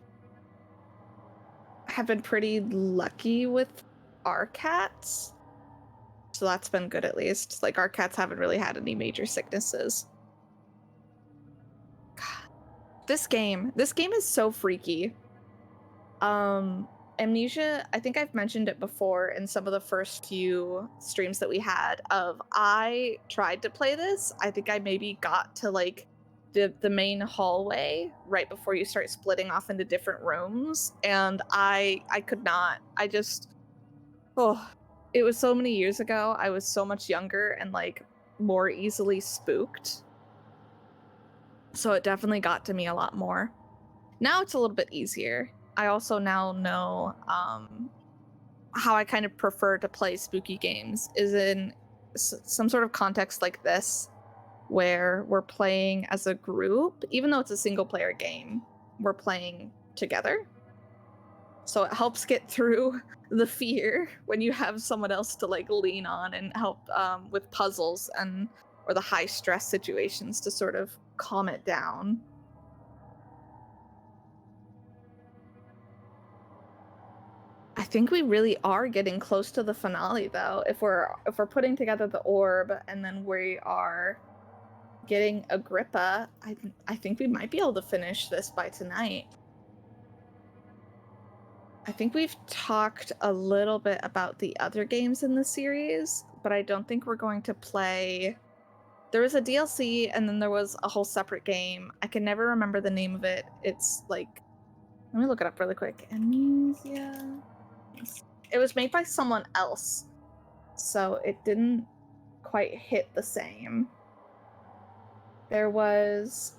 have been pretty lucky with our cats, so that's been good at least. Like our cats haven't really had any major sicknesses. This game is so freaky. Amnesia, I think I've mentioned it before in some of the first few streams that we had of I tried to play this. I think I maybe got to like the main hallway right before you start splitting off into different rooms, and I could not. It was so many years ago. I was so much younger and like more easily spooked. So it definitely got to me a lot more. Now it's a little bit easier. I also now know how I kind of prefer to play spooky games is in some sort of context like this, where we're playing as a group. Even though it's a single player game, we're playing together. So it helps get through the fear when you have someone else to like lean on and help with puzzles or the high stress situations to sort of calm it down. I think we really are getting close to the finale though. If we're putting together the orb and then we are getting Agrippa, I think we might be able to finish this by tonight. I think we've talked a little bit about the other games in the series, but I don't think we're going to play. There was a DLC and then there was a whole separate game. I can never remember the name of it. It's like, let me look it up really quick. Amnesia. It was made by someone else, so it didn't quite hit the same. There was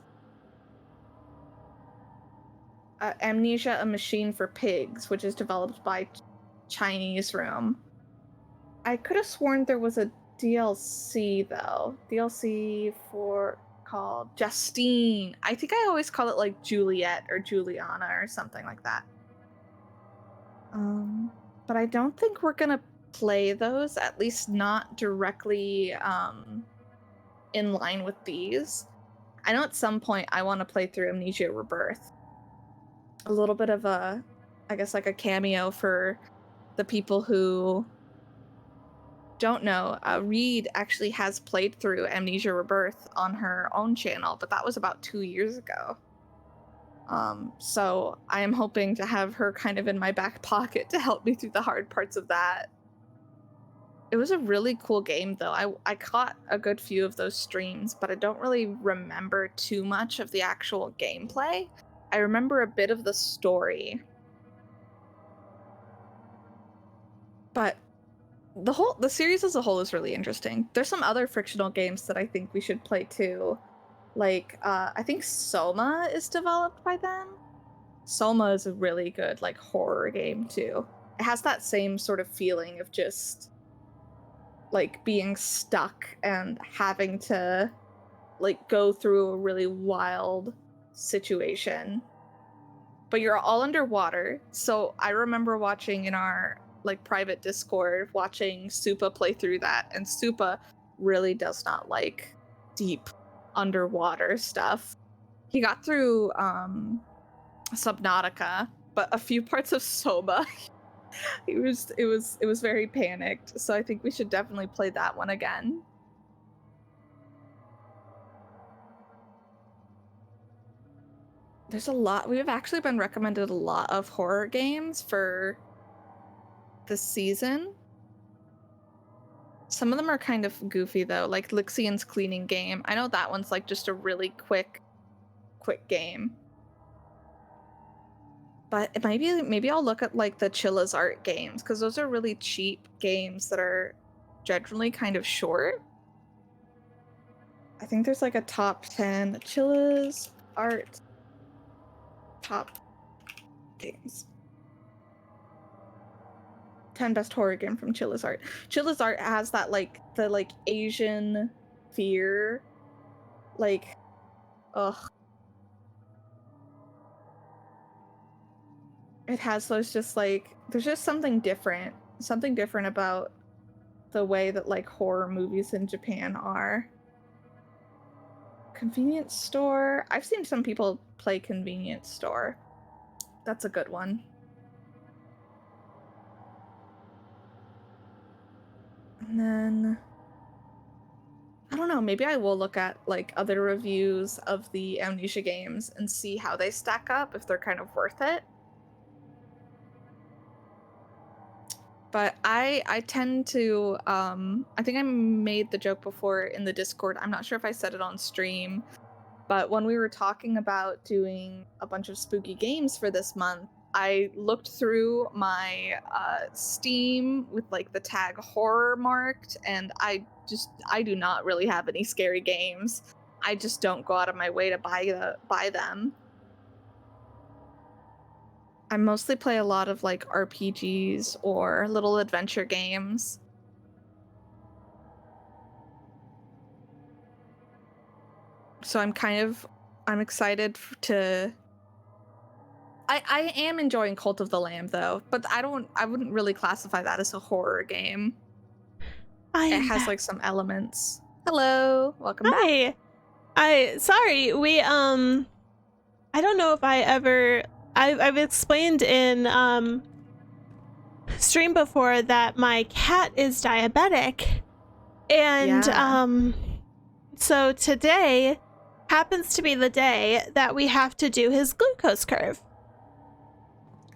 Amnesia: A Machine for Pigs, which is developed by Chinese Room. I could have sworn there was a DLC though. DLC for called Justine. I think I always call it like Juliet or Juliana or something like that. But I don't think we're gonna play those, at least not directly in line with these. I know at some point I want to play through Amnesia Rebirth. A little bit of a, I guess, like a cameo for the people who don't know. Reed actually has played through Amnesia Rebirth on her own channel, but that was about 2 years ago. So I am hoping to have her kind of in my back pocket to help me through the hard parts of that. It was a really cool game, though. I caught a good few of those streams, but I don't really remember too much of the actual gameplay. I remember a bit of the story. But the series as a whole is really interesting. There's some other frictional games that I think we should play too. Like, I think Soma is developed by them. Soma is a really good, like, horror game too. It has that same sort of feeling of just, like, being stuck and having to, like, go through a really wild situation. But you're all underwater. So I remember watching in our, like, private Discord, watching Supa play through that, and Supa really does not like deep underwater stuff. He got through Subnautica, but a few parts of Soma it was very panicked. So I think we should definitely play that one again. There's a lot. We've actually been recommended a lot of horror games for this season. Some of them are kind of goofy though, like Lixian's cleaning game. I know that one's like just a really quick game. But maybe I'll look at like the Chilla's Art games, because those are really cheap games that are generally kind of short. I think there's like a top 10 Chilla's Art top games. 10 best horror game from Chilla's Art. Chilla's Art has that like the like Asian fear, like, ugh. It has those just like, there's just something different about the way that like horror movies in Japan are. Convenience Store. I've seen some people play Convenience Store. That's a good one. And then, I don't know, maybe I will look at like other reviews of the Amnesia games and see how they stack up, if they're kind of worth it. But I tend to, I think I made the joke before in the Discord, I'm not sure if I said it on stream, but when we were talking about doing a bunch of spooky games for this month, I looked through my Steam with like the tag horror marked, and I do not really have any scary games. I just don't go out of my way to buy them. I mostly play a lot of like RPGs or little adventure games. So I'm excited to... I am enjoying Cult of the Lamb though, but I wouldn't really classify that as a horror game. It has like some elements. Hello, welcome back.
Sorry, we I don't know if I've explained in stream before that my cat is diabetic, and so today happens to be the day that we have to do his glucose curve.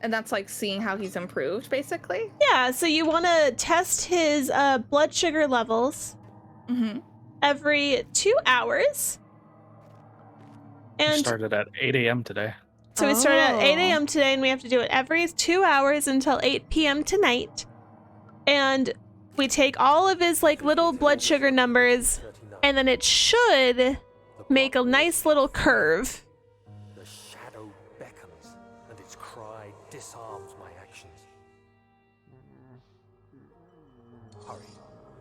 And that's like seeing how he's improved, basically?
Yeah, so you want to test his blood sugar levels every 2 hours. And
we started at 8 a.m. today.
So we started at 8 a.m. today, and we have to do it every 2 hours until 8 p.m. tonight. And we take all of his like little blood sugar numbers, and then it should make a nice little curve.
The shadow beckons.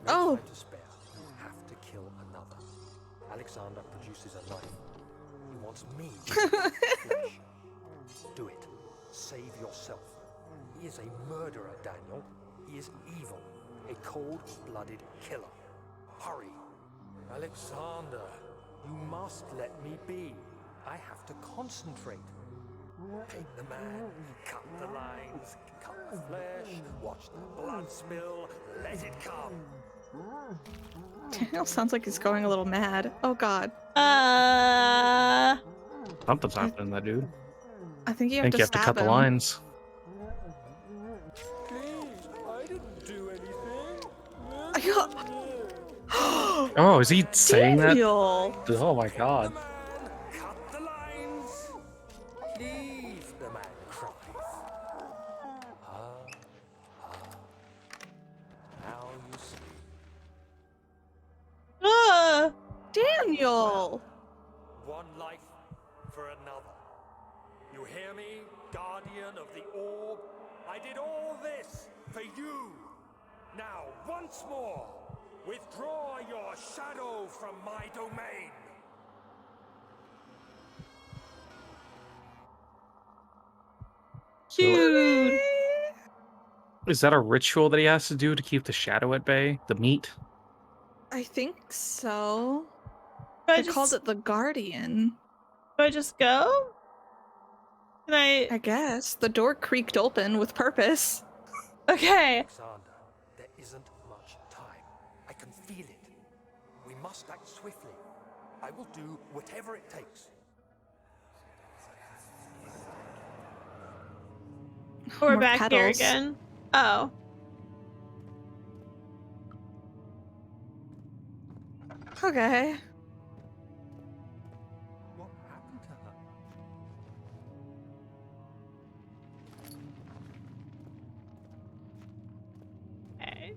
no time to spare. You have to kill another. Alexander produces a knife. He wants me to eat flesh. Do it. Save yourself. He is a murderer, Daniel. He is evil. A cold-blooded killer. Hurry. Alexander, you must let me be. I have to concentrate. Paint the man, cut the lines, cut the flesh, watch the blood spill, let it come.
Daniel sounds like he's going a little mad. Oh god.
Something's happening, that dude.
I think you
I
have
think you have to cut the
him.
lines.
Please, I didn't do anything.
I got...
Oh, is he saying
Daniel.
that? Oh my god.
Cut the lines. Please, the man cries. Now you see.
Daniel.
One life for another. You hear me, guardian of the orb? I did all this for you. Now, once more, withdraw your shadow from my domain.
Dude.
Is that a ritual that he has to do to keep the shadow at bay? The meat?
I think so.
Do
They called it the Guardian.
Do I just go? Can I?
I guess. The door creaked open with purpose.
Okay.
Alexander, there isn't much time. I can feel it. We must act swiftly. I will do whatever it takes.
We're
More
back here
petals.
again. Oh.
Okay.
What happened to her?
Okay.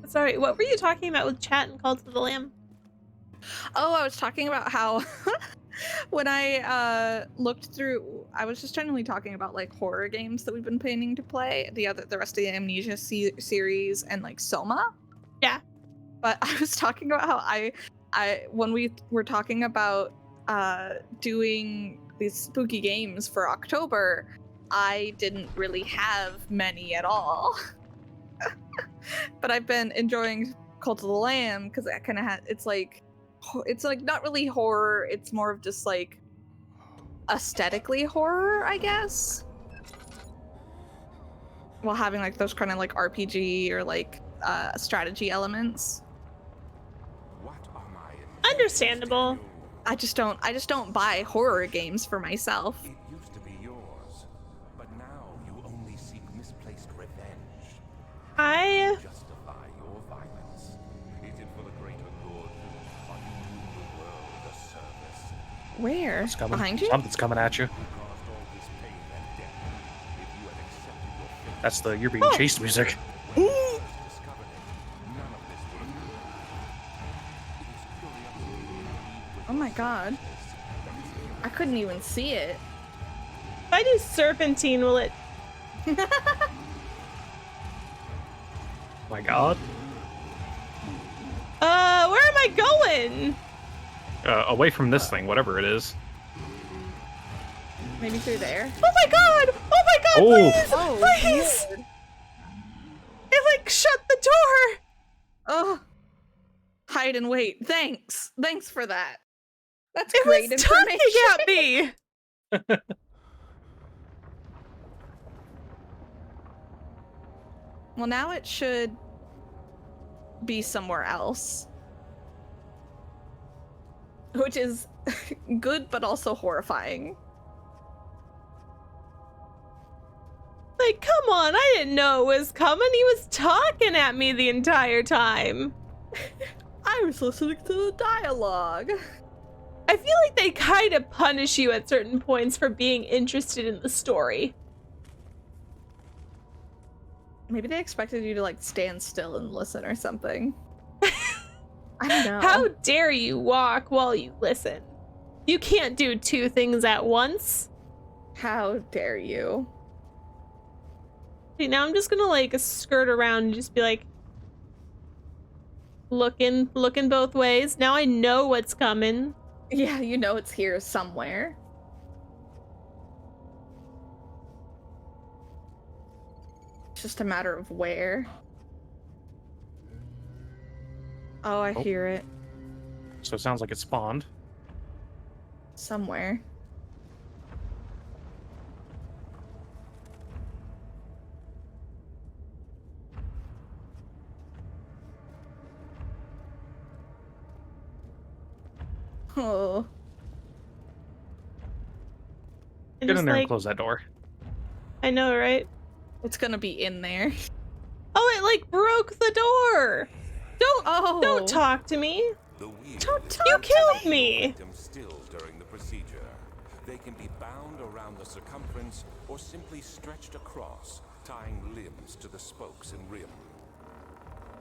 Sorry, what were you talking about with chat and Cult of the Lamb?
Oh, I was talking about how when I looked through, I was just generally talking about like horror games that we've been planning to play, the rest of the Amnesia series and like Soma.
Yeah.
But I was talking about how I when we were talking about doing these spooky games for October, I didn't really have many at all. But I've been enjoying Cult of the Lamb because that kind of it's like not really horror, it's more of just like aesthetically horror, I guess, while having like those kind of like RPG or like strategy elements.
What are my intentions
Understandable.
to you?
I just don't buy horror games for myself.
It used to be yours, but now you only seek misplaced revenge.
I
Justify your violence. Is it for the greater good? Or you do the world a service?
Where?
It's coming.
Behind you?
Something's coming at you.
You caused all this pain and death. If you had accepted your fate,
That's the you're being
Oh.
chased music.
when you first discovered it, none of this would have happened. It is curiosity indeed with
Oh my god. I couldn't even see it.
if I do serpentine, will it?
My god.
Where am I going?
Away from this thing, whatever it is.
Maybe through there.
Oh my god! Oh my god!
Oh.
Please!
Oh,
Please!
weird.
It like shut the door.
Oh. Hide and wait. Thanks for that. That's
It
great
was
information.
tugging at me.
Well, now it should be somewhere else. Which is good, but also horrifying.
Like, come on! I didn't know it was coming. He was talking at me the entire time.
I was listening to the dialogue.
I feel like they kind of punish you at certain points for being interested in the story.
Maybe they expected you to like stand still and listen or something. I don't know.
How dare you walk while you listen? You can't do two things at once.
How dare you?
See, now I'm just gonna like skirt around and just be like looking both ways. Now I know what's coming.
Yeah, you know it's here somewhere. It's just a matter of where. Oh, I hear it.
So it sounds like it spawned.
Somewhere. Oh.
Get in there and close that door.
I know, right?
It's gonna be in there.
Oh, it like broke the door. Don't talk to me. You killed me.
Still during the procedure. They can be bound around the circumference or simply stretched across, tying limbs to the spokes and rim.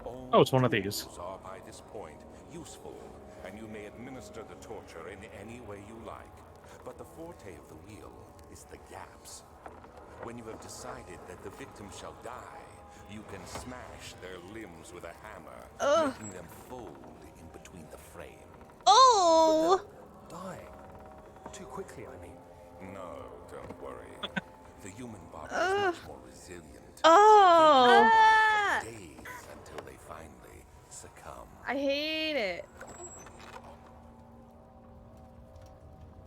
All
Oh, it's one of these.
tools are by this point useful, and you may administer the torture in any way you like. But the forte of the wheel is the gaps. When you have decided that the victim shall die, you can smash their limbs with a hammer, making them fold in between the frame.
Oh!
Die. Too quickly, I mean.
No, don't worry. The human body is much more resilient.
Oh!
Days until they finally succumb.
I hate it.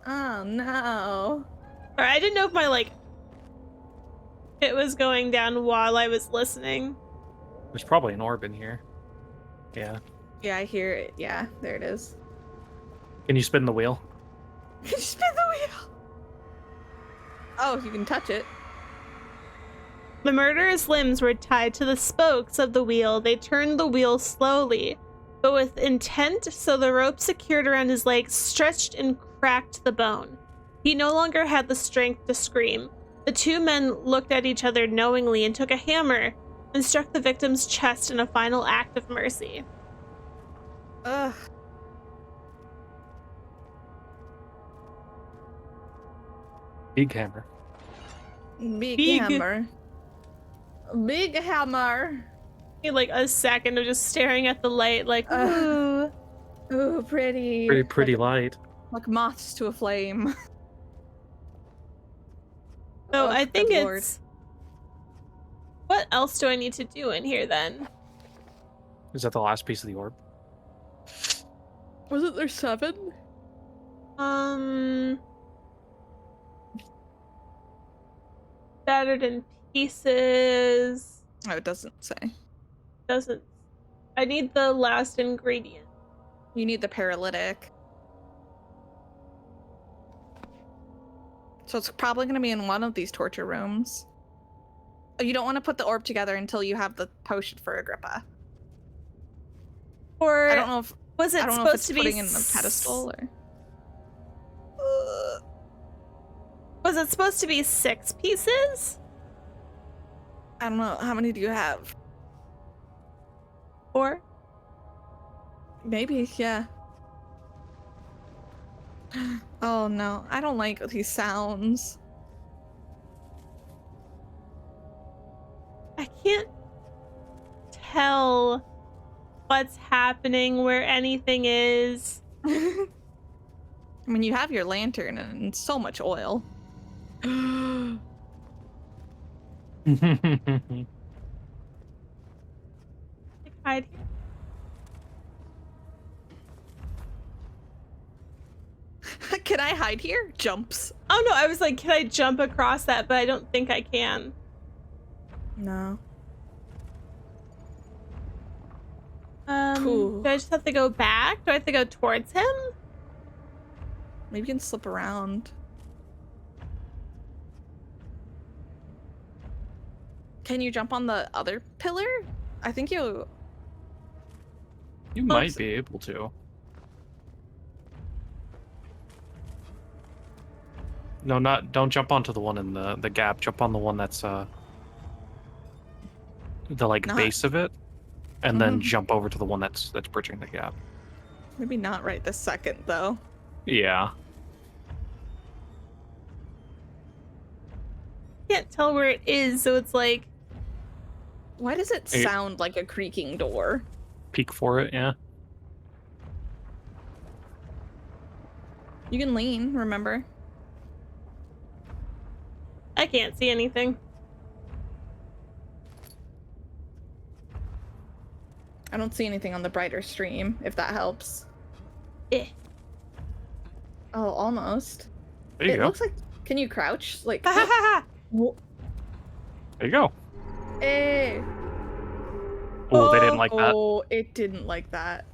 Oh no.
Alright, I didn't know if my like it was going down while I was listening.
There's probably an orb in here. Yeah.
Yeah, I hear it. Yeah, there it is.
Can you spin the wheel?
Can you spin the wheel? Oh, you can touch it.
The murderer's limbs were tied to the spokes of the wheel. They turned the wheel slowly, but with intent, so the rope secured around his legs stretched and cracked the bone. He no longer had the strength to scream. The two men looked at each other knowingly and took a hammer and struck the victim's chest in a final act of mercy.
Ugh.
Big hammer.
Big hammer. Big hammer.
Like a second of just staring at the light like, ooh.
Ooh, pretty.
Pretty light.
Like moths to a flame.
So
Oh,
I think
good
it's...
Lord.
What else do I need to do in here then?
Is that the last piece of the orb?
Wasn't there 7?
Shattered in pieces.
Oh, it doesn't say.
Doesn't. I need the last ingredient.
You need the paralytic. So it's probably going to be in one of these torture rooms. Oh, you don't want to put the orb together until you have the potion for Agrippa.
Or
I don't know if
was it
I don't know if
supposed
it's
to be
putting in the pedestal or.
Was it supposed to be 6 pieces?
I don't know. How many do you have?
4?
Maybe, yeah. Oh no, I don't like these sounds.
I can't tell what's happening, where anything is.
I mean, you have your lantern and so much oil.
Hide here.
Can I hide here? Jumps.
Oh no, I was like, can I jump across that? But I don't think I can.
No.
Do I just have to go back? Do I have to go towards him?
Maybe you can slip around. Can you jump on the other pillar? I think you...
You might be able to. No, don't jump onto the one in the gap. Jump on the one that's the base of it, and then jump over to the one that's bridging the gap.
Maybe not right this second, though.
Yeah.
Can't tell where it is, so it's like
Why does it sound like a creaking door?
Peek for it, yeah.
You can lean, remember?
I can't see anything.
I don't see anything on the brighter stream, if that helps.
Eh.
Oh, almost.
There you
It
go.
looks like... Can you crouch? Like...
Ha ha ha!
There you go.
Hey!
Oh, they didn't like that.
Oh, it didn't like that.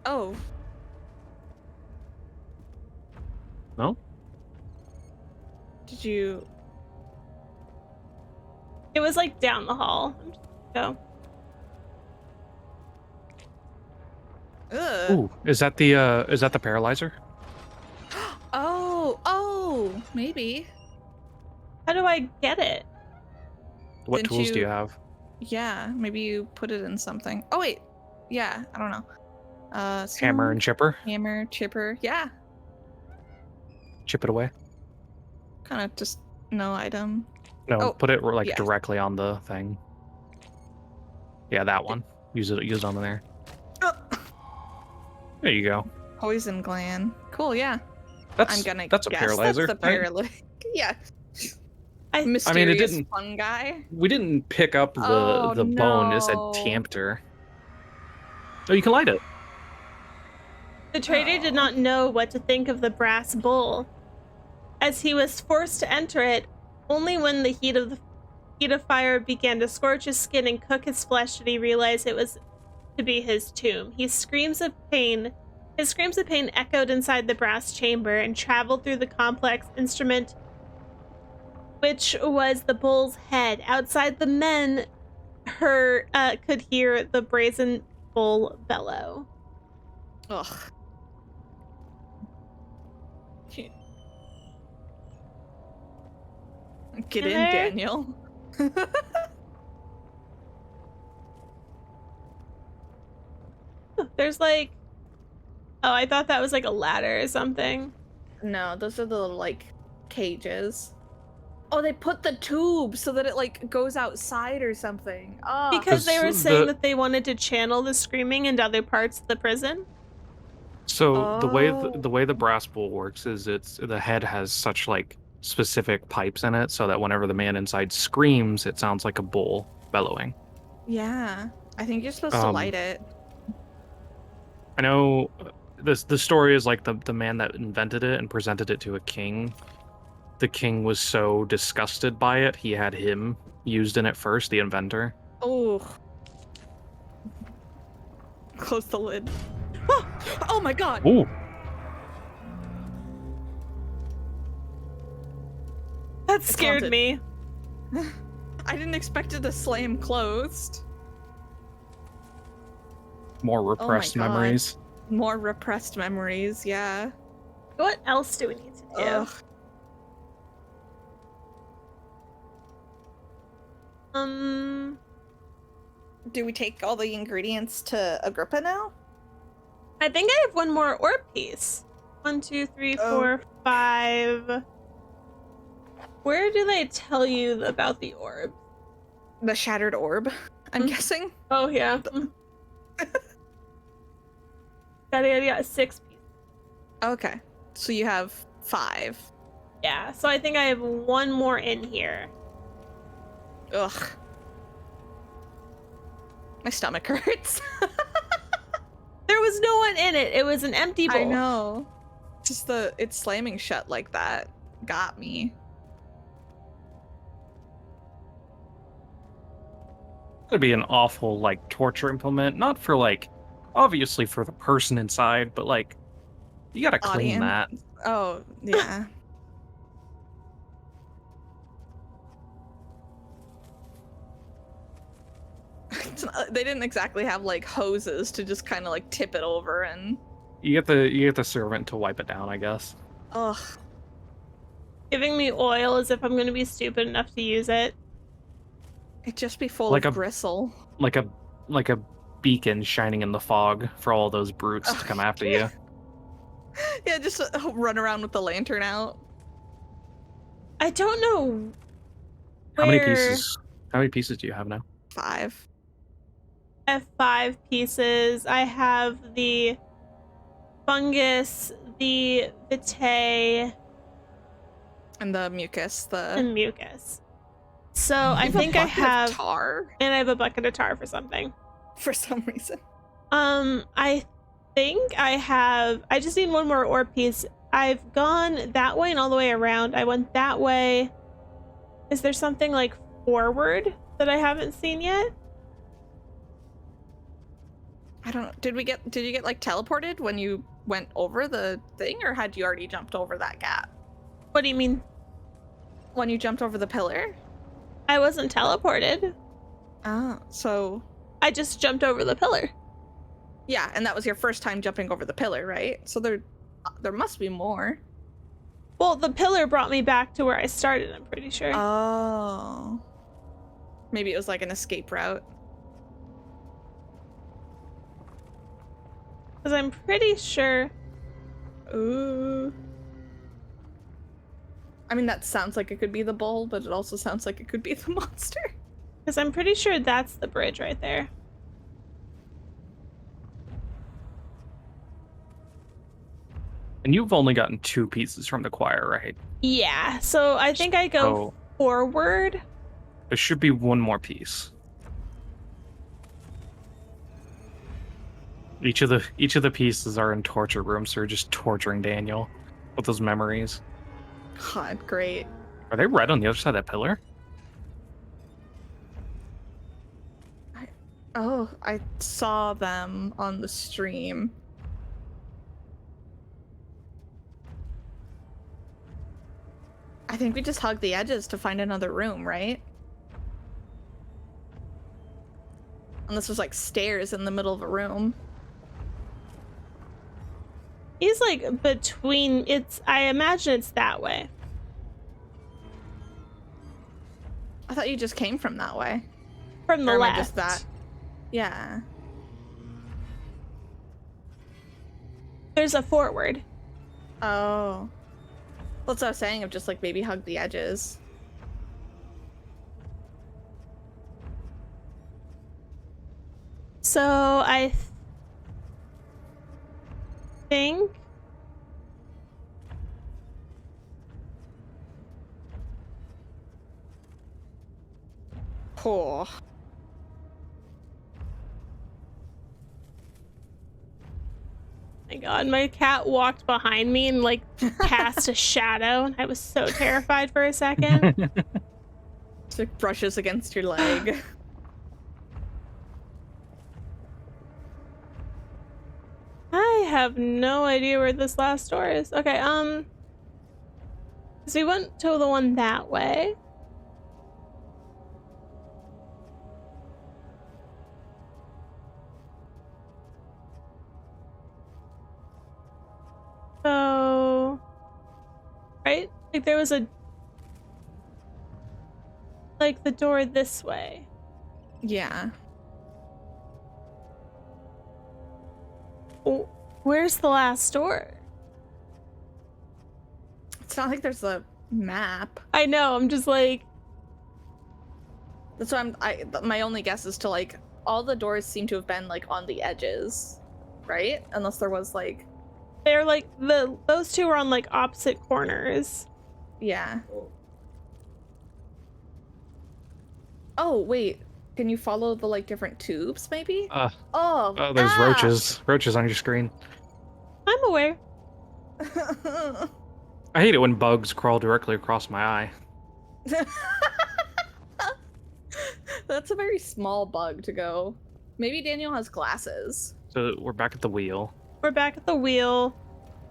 Oh.
No?
Did you...
It was like down the hall. Go.
Ugh.
Ooh, is that the paralyzer?
Oh, maybe.
How do I get it?
What
Didn't
tools do
you-
you have?
Yeah, maybe you put it in something. Oh wait, yeah, I don't know.
Hammer and chipper?
Hammer, chipper, yeah.
Chip it away?
Kind of just no item.
No,
Oh,
put it like
yeah.
directly on the thing. Yeah, that one. Use it on there. There you go.
Poison gland. Cool, yeah.
That's
I'm gonna
that's a
guess
paralyzer.
That's the
right?
paralytic. Yeah.
I
Mysterious
didn't-
fungi.
We didn't pick up the
Oh,
bone. It said
no.
tempter. Oh, you can light it.
The trader did not know what to think of the brass bowl, as he was forced to enter it only when the heat of fire began to scorch his skin and cook his flesh did he realize it was to be his tomb. His screams of pain echoed inside the brass chamber and traveled through the complex instrument, which was the bull's head. Outside, the men could hear the brazen bull bellow.
Ugh. Get in,
There.
Daniel.
There's like, oh, I thought that was like a ladder or something.
No, those are the like cages. Oh, they put the tube so that it like goes outside or something. Oh,
Because they were
Because
saying
the-
that they wanted to channel the screaming into other parts of the prison.
So the
Oh.
way the brass bowl works is the head has such like specific pipes in it, so that whenever the man inside screams, it sounds like a bull bellowing.
yeah. I think you're supposed to light it.
I know the story is like the man that invented it and presented it to a king. The king was so disgusted by it, he had him used in it first, the inventor.
Oh. Close the lid. Oh my god.
Ooh,
That scared
haunted.
me.
I didn't expect it to slam closed.
more repressed
God.
memories.
More repressed memories, yeah.
What else do we need to do?
Ugh. Do we take all the ingredients to Agrippa now?
I think I have one more orb piece. 1, 2, 3, 4, 5. Where do they tell you about the orb?
The shattered orb, I'm guessing.
Oh yeah. Got 6 pieces.
Okay. So you have 5.
Yeah, so I think I have one more in here.
Ugh. My stomach hurts.
There was no one in it. It was an empty bowl.
I know. Just it's slamming shut like that got me.
It'd be an awful like torture implement, not for like obviously for the person inside, but like you gotta clean that.
Oh, yeah. They didn't exactly have like hoses to just kind of like tip it over and
You get the servant to wipe it down, I guess.
ugh.
Giving me oil as if I'm going to be stupid enough to use it.
It'd just be full
Like
of
a-
gristle.
Like a beacon shining in the fog for all those brutes to come after you.
Yeah, just run around with the lantern out.
I don't know
How many
where-
pieces How many pieces do you have now?
5.
I have 5 pieces. I have the fungus, the vitae,
And the mucus,
and mucus. So I
have
think
a
I
bucket
have
of tar
and I have a bucket of tar for something.
for some reason.
I think I just need one more orb piece. I've gone that way and all the way around. I went that way. Is there something like forward that I haven't seen yet?
I don't know. Did you get like teleported when you went over the thing, or had you already jumped over that gap?
What do you mean?
When you jumped over the pillar?
I wasn't teleported.
Oh, so
I just jumped over the pillar.
yeah, and that was your first time jumping over the pillar, right? So there must be more.
Well, the pillar brought me back to where I started, I'm pretty sure.
Oh. Maybe it was like an escape route.
Because I'm pretty sure.
Ooh. I mean, that sounds like it could be the bull, but it also sounds like it could be the monster.
Because I'm pretty sure that's the bridge right there.
And you've only gotten 2 pieces from the choir, right?
Yeah, so I think I go forward.
There should be one more piece. Each of the pieces are in torture rooms, so you're just torturing Daniel with those memories.
God, great.
Are they red on the other side of that pillar?
I saw them on the stream. I think we just hug the edges to find another room, right? And this was like stairs in the middle of a room.
He's like between, I imagine it's that way.
I thought you just came from that way.
From the
Or am I
left.
just that? Yeah.
There's a forward.
Oh. That's what I was saying, of just like maybe hug the edges.
So I think
Cool.
my god, my cat walked behind me and like cast a shadow, and I was so terrified for a second.
Just like brushes against your leg.
I have no idea where this last door is. Okay, so we went to the one that way. So, right? Like there was like the door this way.
Yeah.
Oh, where's the last door?
It's not like there's a map.
I know, I'm just like,
That's why my only guess is to like, all the doors seem to have been like on the edges, right? Unless there was like,
they're like, those two were on like opposite corners.
yeah. Oh, wait. Can you follow the like different tubes maybe? Oh,
there's roaches on your screen.
I'm aware.
I hate it when bugs crawl directly across my eye.
That's a very small bug to go. Maybe Daniel has glasses.
So we're back at the wheel.
We're back at the wheel.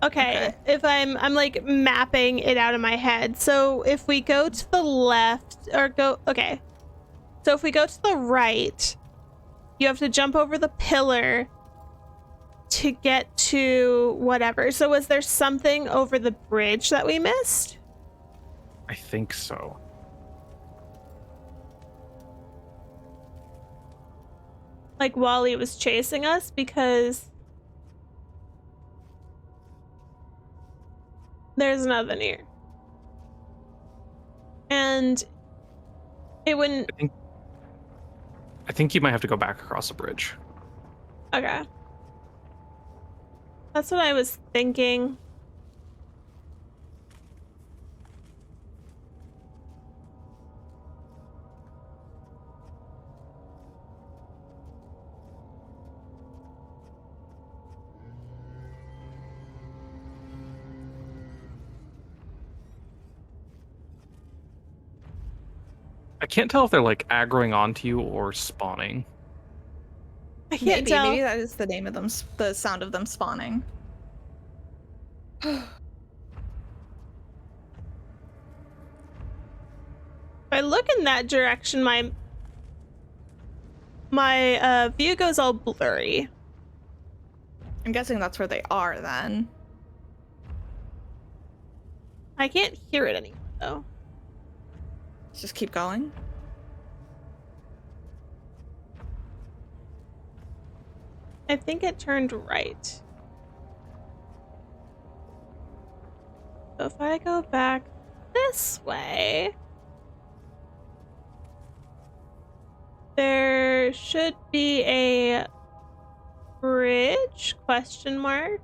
Okay, if I'm like mapping it out in my head. So if we go to the left okay. So if we go to the right, you have to jump over the pillar to get to whatever. So was there something over the bridge that we missed?
I think so.
Like Wally was chasing us, because there's nothing here. And it wouldn't...
I think you might have to go back across the bridge.
Okay. That's what I was thinking.
I can't tell if they're like aggroing onto you or spawning.
I can't tell.
Maybe that is the name of them, the sound of them spawning.
If I look in that direction, my view goes all blurry.
I'm guessing that's where they are then.
I can't hear it anymore though.
Let's just keep going.
I think it turned right. So if I go back this way, there should be a bridge, question mark.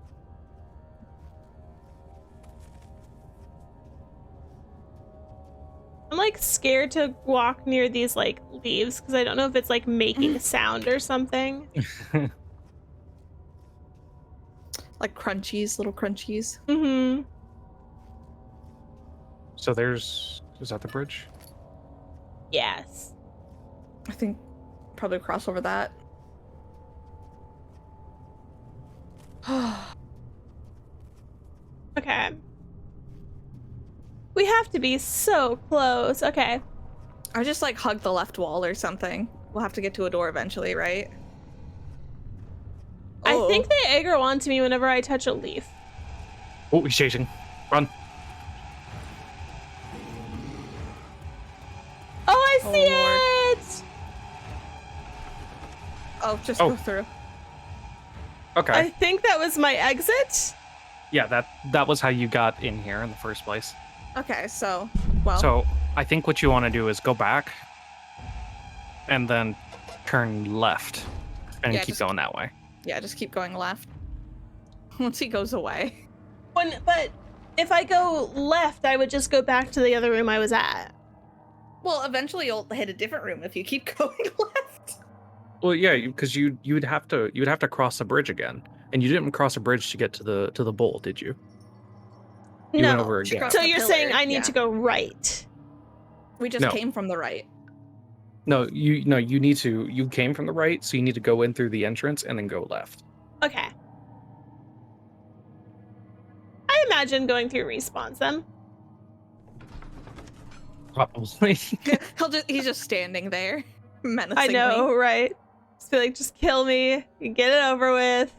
I'm like scared to walk near these like leaves because I don't know if it's like making a sound or something.
Like crunchies, little crunchies.
Mm-hmm.
So is that the bridge?
Yes.
I think probably cross over that.
Okay. We have to be so close. Okay.
I just like hug the left wall or something. We'll have to get to a door eventually, right?
I think they aggro onto me whenever I touch a leaf.
Oh, he's chasing. Run.
Oh, I
Oh,
see
Lord.
it!
Oh, just
Oh.
go through.
Okay.
I think that was my exit.
Yeah, that was how you got in here in the first place.
Okay, so, well.
So I think what you want to do is go back and then turn left and
Yeah,
keep
just-
going that way.
Yeah, just keep going left. Once he goes away.
But if I go left, I would just go back to the other room I was at.
Well, eventually you'll hit a different room if you keep going left.
Well, yeah, because you'd have to cross the bridge again, and you didn't cross a bridge to get to the bowl, did you? You went over
she
again.
crossed
So
the
you're
pillar,
saying I need
yeah.
to go right?
We just
No.
came from the right.
No, you need to. You came from the right, so you need to go in through the entrance and then go left.
Okay. I imagine going through respawns then.
Probably.
He's just standing there, menacingly.
I know, right? Just be like, just kill me. You get it over with.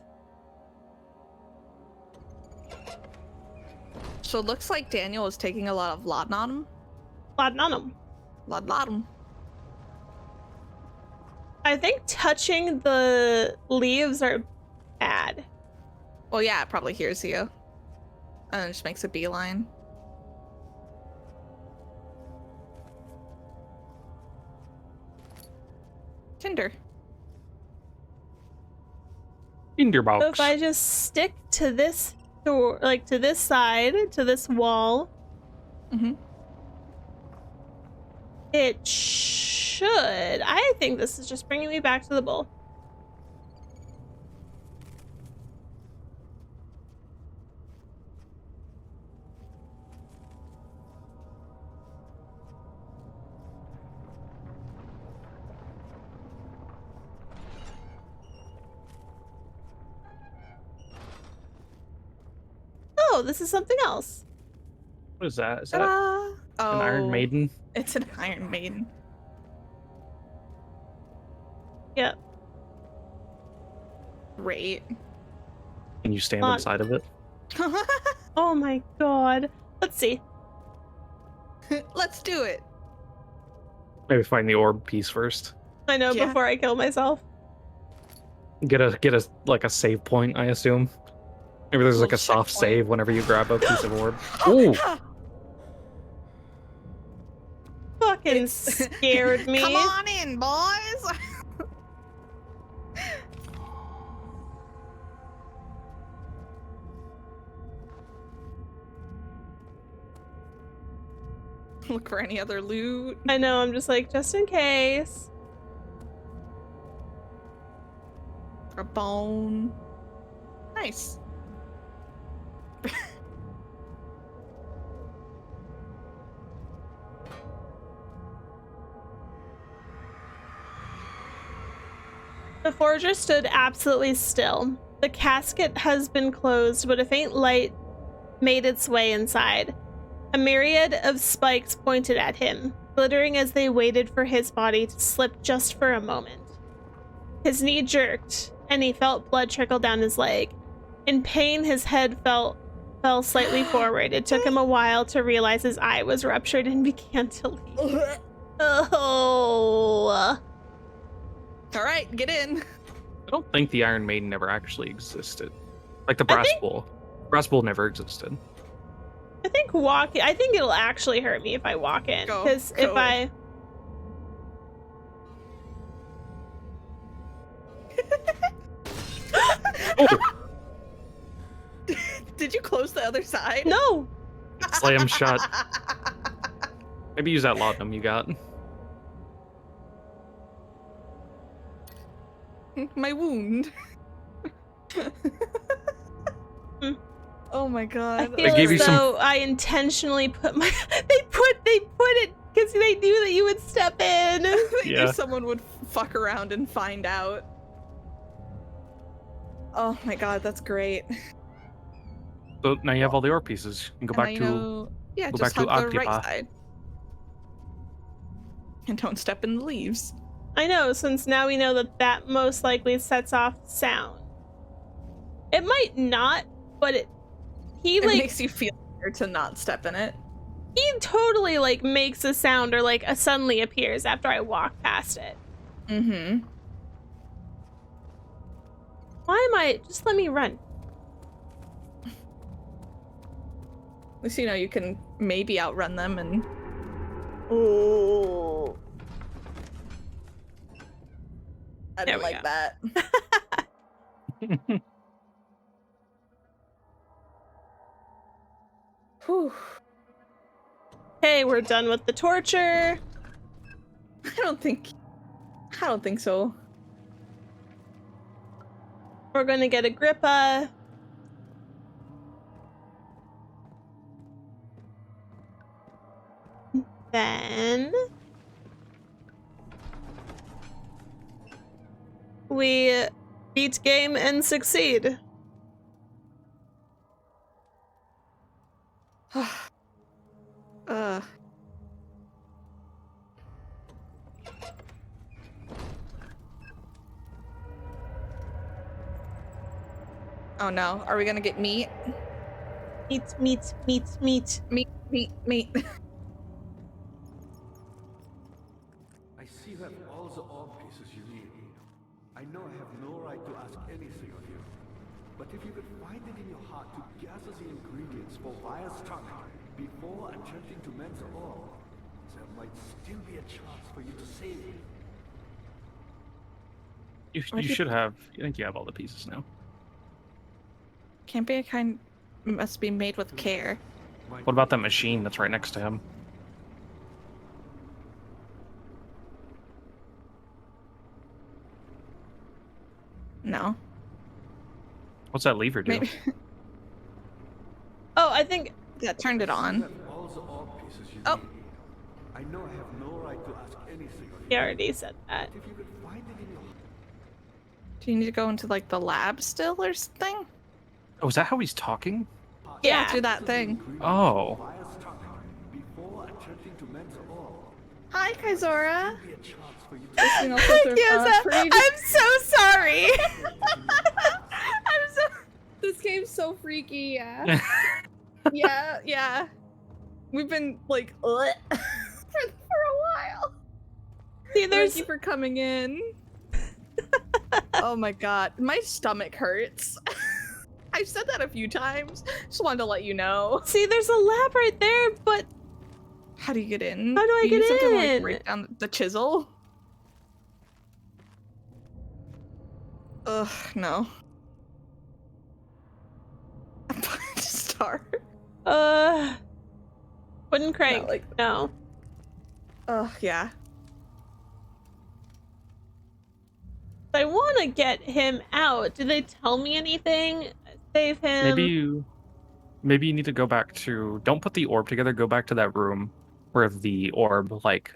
So it looks like Daniel is taking a lot of laudanum.
Laudanum.
Laudanum.
I think touching the leaves are bad.
Well, yeah, it probably hears you. And then just makes a beeline. Tinder.
In your box.
So if I just stick to this door, like to this side, to this wall,
Mm-hmm.
it should. I think this is just bringing me back to the bowl. Oh, this is something else.
What is that? Is that
Ta-da!
an Iron Maiden?
It's an Iron Maiden.
Yep.
Great.
Can you stand inside of it?
Oh my god. Let's see.
Let's do it.
Maybe find the orb piece first.
I know,
Yeah.
before I kill myself.
Get a like a save point, I assume. Maybe there's like a
Little
soft
checkpoint.
save whenever you grab a piece of orb. Ooh,
Fucking scared me.
Come on in, boys. Look for any other loot.
I know, I'm just like, just in case.
A bone. Nice.
The forger stood absolutely still. The casket has been closed, but a faint light made its way inside. A myriad of spikes pointed at him, glittering as they waited for his body to slip just for a moment. His knee jerked, and he felt blood trickle down his leg. In pain, his head fell slightly forward. It took him a while to realize his eye was ruptured and began to leak. Oh.
All right, get in.
I don't think the Iron Maiden ever actually existed. Like the brass bull. Brass bull never existed.
I think it'll actually hurt me if I walk in. Because if I...
Oh!
Did you close the other side?
No!
Slam shut. Maybe use that laudanum you got.
My wound. Oh my god.
I feel as though I intentionally put my... They put it because they knew that you would step in.
They knew someone would fuck around and find out. Oh my god, that's great.
So now you have all the ore pieces. You can go back to
just hug the right side. And don't step in the leaves.
I know, since now we know that most likely sets off sound. It might not, but it
makes you feel better to not step in it.
He totally like makes a sound or like suddenly appears after I walk past it.
Mm-hmm.
Why am I... Just let me run.
At least you know you can maybe outrun them and... Oh. I didn't like that. Whew.
Hey, we're done with the torture.
I don't think so.
We're gonna get Agrippa. Then we beat game and succeed.
Oh no, are we gonna get meat?
Meat.
Meat.
I see you have all the orb pieces you need. I know I have no right to ask anything of you, but if you could find it in your heart to gather the ingredients for Vire's tonic before attempting to mend the orb, there might still be a chance for you to save it.
You should have. I think you have all the pieces now.
Can't be a kind. Must be made with care.
What about that machine that's right next to him?
No.
What's that lever do?
Maybe.
Oh, I think...
Yeah, turned it on. Oh.
I know I have no right to ask anything of you.
He already said that.
If you could find it in your...
Do you need to go into like the lab still or something?
Oh, is that how he's talking?
Yeah, do that thing.
Oh.
Hi, Kaizora.
I'm so sorry.
This game's so freaky, yeah. yeah. We've been like for a while.
See,
Thank you for coming in. Oh my god, my stomach hurts. I've said that a few times. Just wanted to let you know.
See, there's a lab right there, but
how do you get in?
How do I get in?
To, like, break down the chisel? Ugh, no. Start.
Wait, Wouldn't Craig?
No, like,
no.
oh, yeah.
I want to get him out. Do they tell me anything? Save him.
Maybe you need to go back to. Don't put the orb together. Go back to that room where the orb like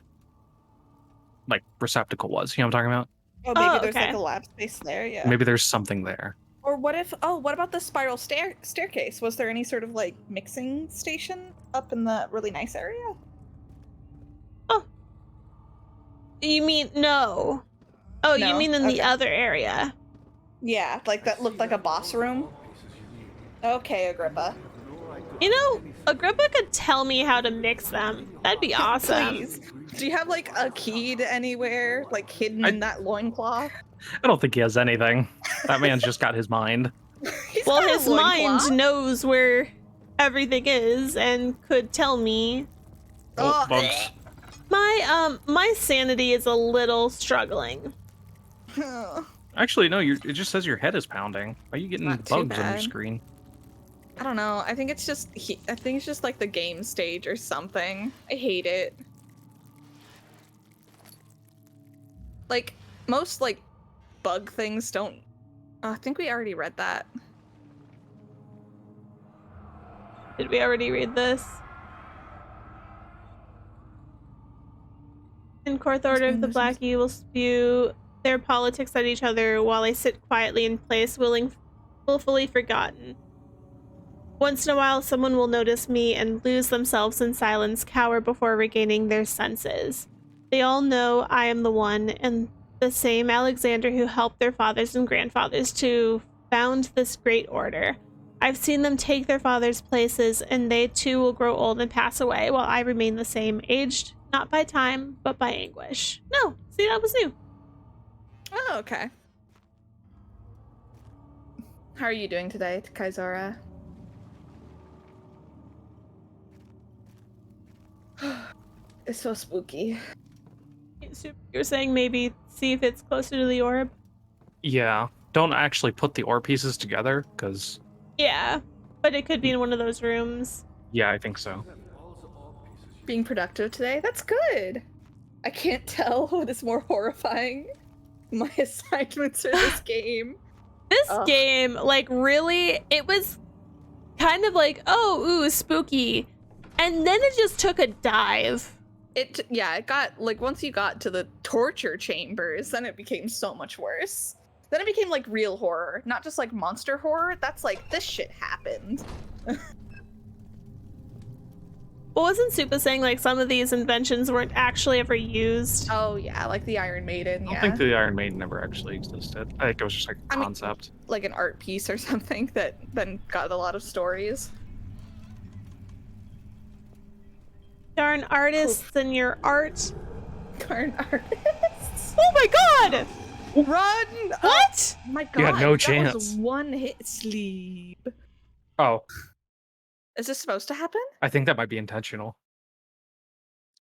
receptacle was. You know what I'm talking about?
Oh, maybe there's
okay.
like a lab space there. Yeah.
Maybe there's something there.
Or what if? Oh, what about the spiral staircase? Was there any sort of like mixing station up in the really nice area?
Oh. You mean no? Oh,
No?
you mean in the
Okay.
other area?
Yeah, like that looked like a boss room. Okay, Agrippa.
You know, Agrippa could tell me how to mix them. That'd be awesome.
Please. Do you have like a key to anywhere, like hidden in that loincloth?
I don't think he has anything. That man's just got his mind.
He's
Well,
got a
his mind
loincloth.
knows where everything is and could tell me.
Oh,
Oh,
bugs.
My sanity is a little struggling.
Actually, no. It just says your head is pounding. Why are you getting
Not too
bugs on your
bad.
screen?
I don't know. I think it's just I think it's just like the game stage or something. I hate it. Like most like bug things don't. I think we already read that.
Did we already read this? In court order of the Blackie will spew their politics at each other while they sit quietly in place, willfully forgotten. Once in a while, someone will notice me and lose themselves in silence, cower before regaining their senses. They all know I am the one, and the same Alexander who helped their fathers and grandfathers to found this great order. I've seen them take their fathers' places, and they too will grow old and pass away, while I remain the same, aged not by time, but by anguish. No, see, that was new.
Oh, okay. How are you doing today, Kaizora? It's so spooky.
You're saying maybe see if it's closer to the orb?
Yeah. Don't actually put the ore pieces together, because...
Yeah, but it could be in one of those rooms.
Yeah, I think so.
Being productive today? That's good. I can't tell what is more horrifying. My assignments for this game.
This
Ugh.
game, like, really, it was kind of like, oh, ooh, spooky. And then it just took a dive.
It got, like, once you got to the torture chambers, then it became so much worse. Then it became, like, real horror, not just, like, monster horror. That's, like, this shit happened.
Well, wasn't Supa saying, like, some of these inventions weren't actually ever used?
Oh, yeah, like the Iron Maiden,
I
yeah.
don't think the Iron Maiden ever actually existed. I think it was just like a
I mean-
concept.
Like an art piece or something that then got a lot of stories.
Darn artists and your art.
Darn artists.
Oh my god!
Run!
What?
Oh my god,
You had no
that
chance.
was one hit sleep.
Oh,
Is this supposed to happen?
I think that might be intentional.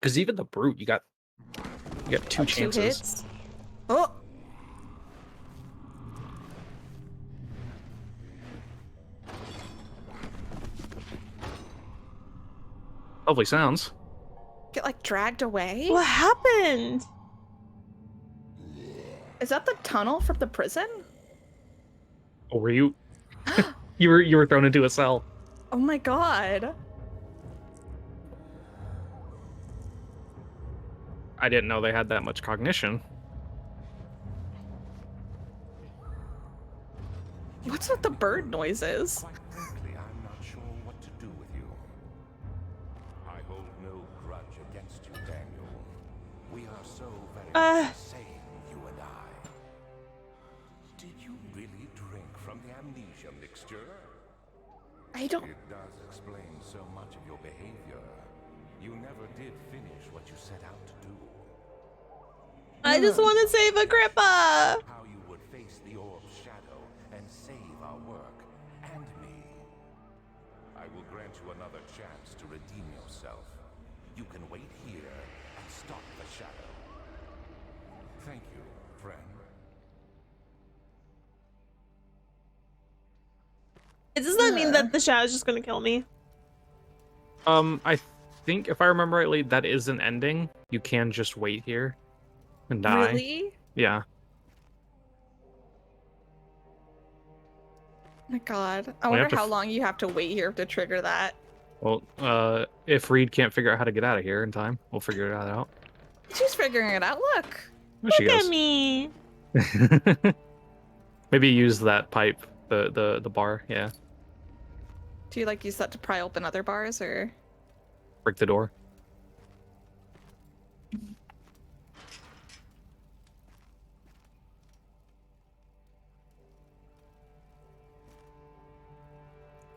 Because even the brute, you got two chances.
2 hits. Oh!
Lovely sounds.
Get like dragged away?
What happened?
Is that the tunnel from the prison?
Oh, were you? you were thrown into a cell.
Oh my god.
I didn't know they had that much cognition.
What's with the bird noises?
Quite frankly, I'm not sure what to do with you. I hold no grudge against you, Daniel. We are so very much the same, you and I. Did you really drink from the amnesia mixture?
I don't.
It does explain so much of your behavior. You never did finish what you set out to do.
I just want to save Agrippa!
How you would face the orb's shadow and save our work and me. I will grant you another chance to redeem yourself. You can wait here and stop the shadow. Thank you, friend.
Does that mean that the shadow's just gonna kill me?
I think, if I remember rightly, that is an ending. You can just wait here and die.
Really?
Yeah.
Oh my god. I
We have
wonder
to
how long you have to wait here to trigger that.
Well, if Reed can't figure out how to get out of here in time, we'll figure that out.
She's figuring it out. Look.
There she
Look
goes.
at me.
Maybe use that pipe, the bar, yeah.
Do you like use that to pry open other bars or?
Break the door.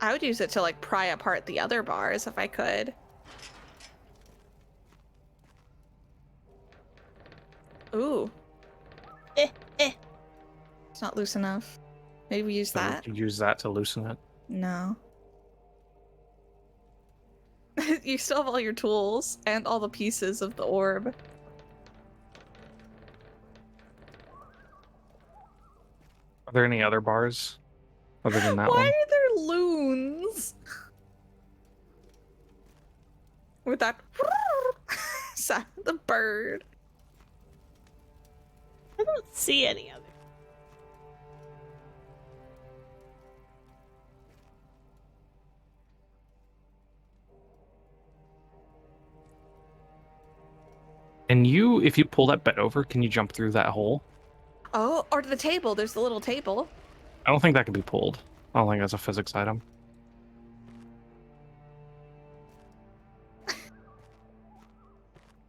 I would use it to like pry apart the other bars if I could. Ooh. It's not loose enough. Maybe we use
So
that.
you use that to loosen it.
No. You still have all your tools and all the pieces of the orb.
Are there any other bars other than that
Why
one?
are there loons? With that sound of the bird.
I don't see any other.
And if you pull that bed over, can you jump through that hole?
Oh, or to the table. There's the little table.
I don't think that could be pulled. I don't think that's a physics item.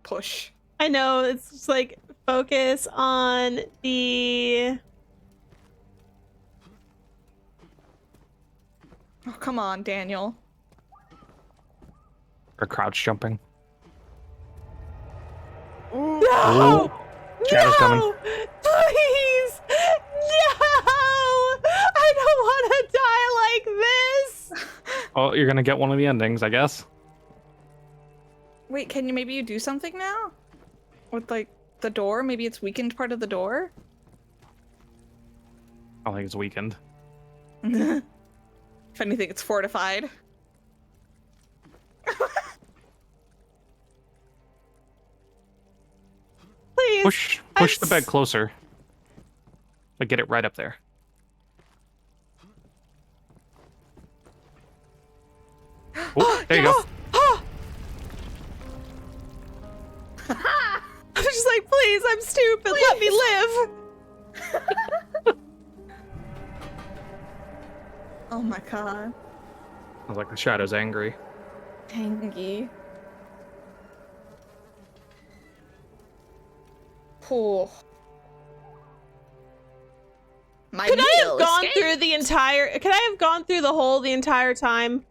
Push.
I know, it's just like focus on the...
Oh, come on, Daniel.
Or crouch jumping.
No!
Shadow's coming.
Please! No! I don't want to die like this!
Oh, you're gonna get one of the endings, I guess.
Wait, can you maybe do something now? With like the door? Maybe it's weakened part of the door?
I don't think it's weakened.
If anything, it's fortified.
Please!
Push the bed closer. But get it right up there. Oh, there you go.
I'm just like, please, I'm stupid, let me live!
Oh my god.
I was like, the shadow's angry.
Tangy. Oh. My
Could I have
meal
gone
escaped.
through the entire... Could I have gone through the hole the entire time?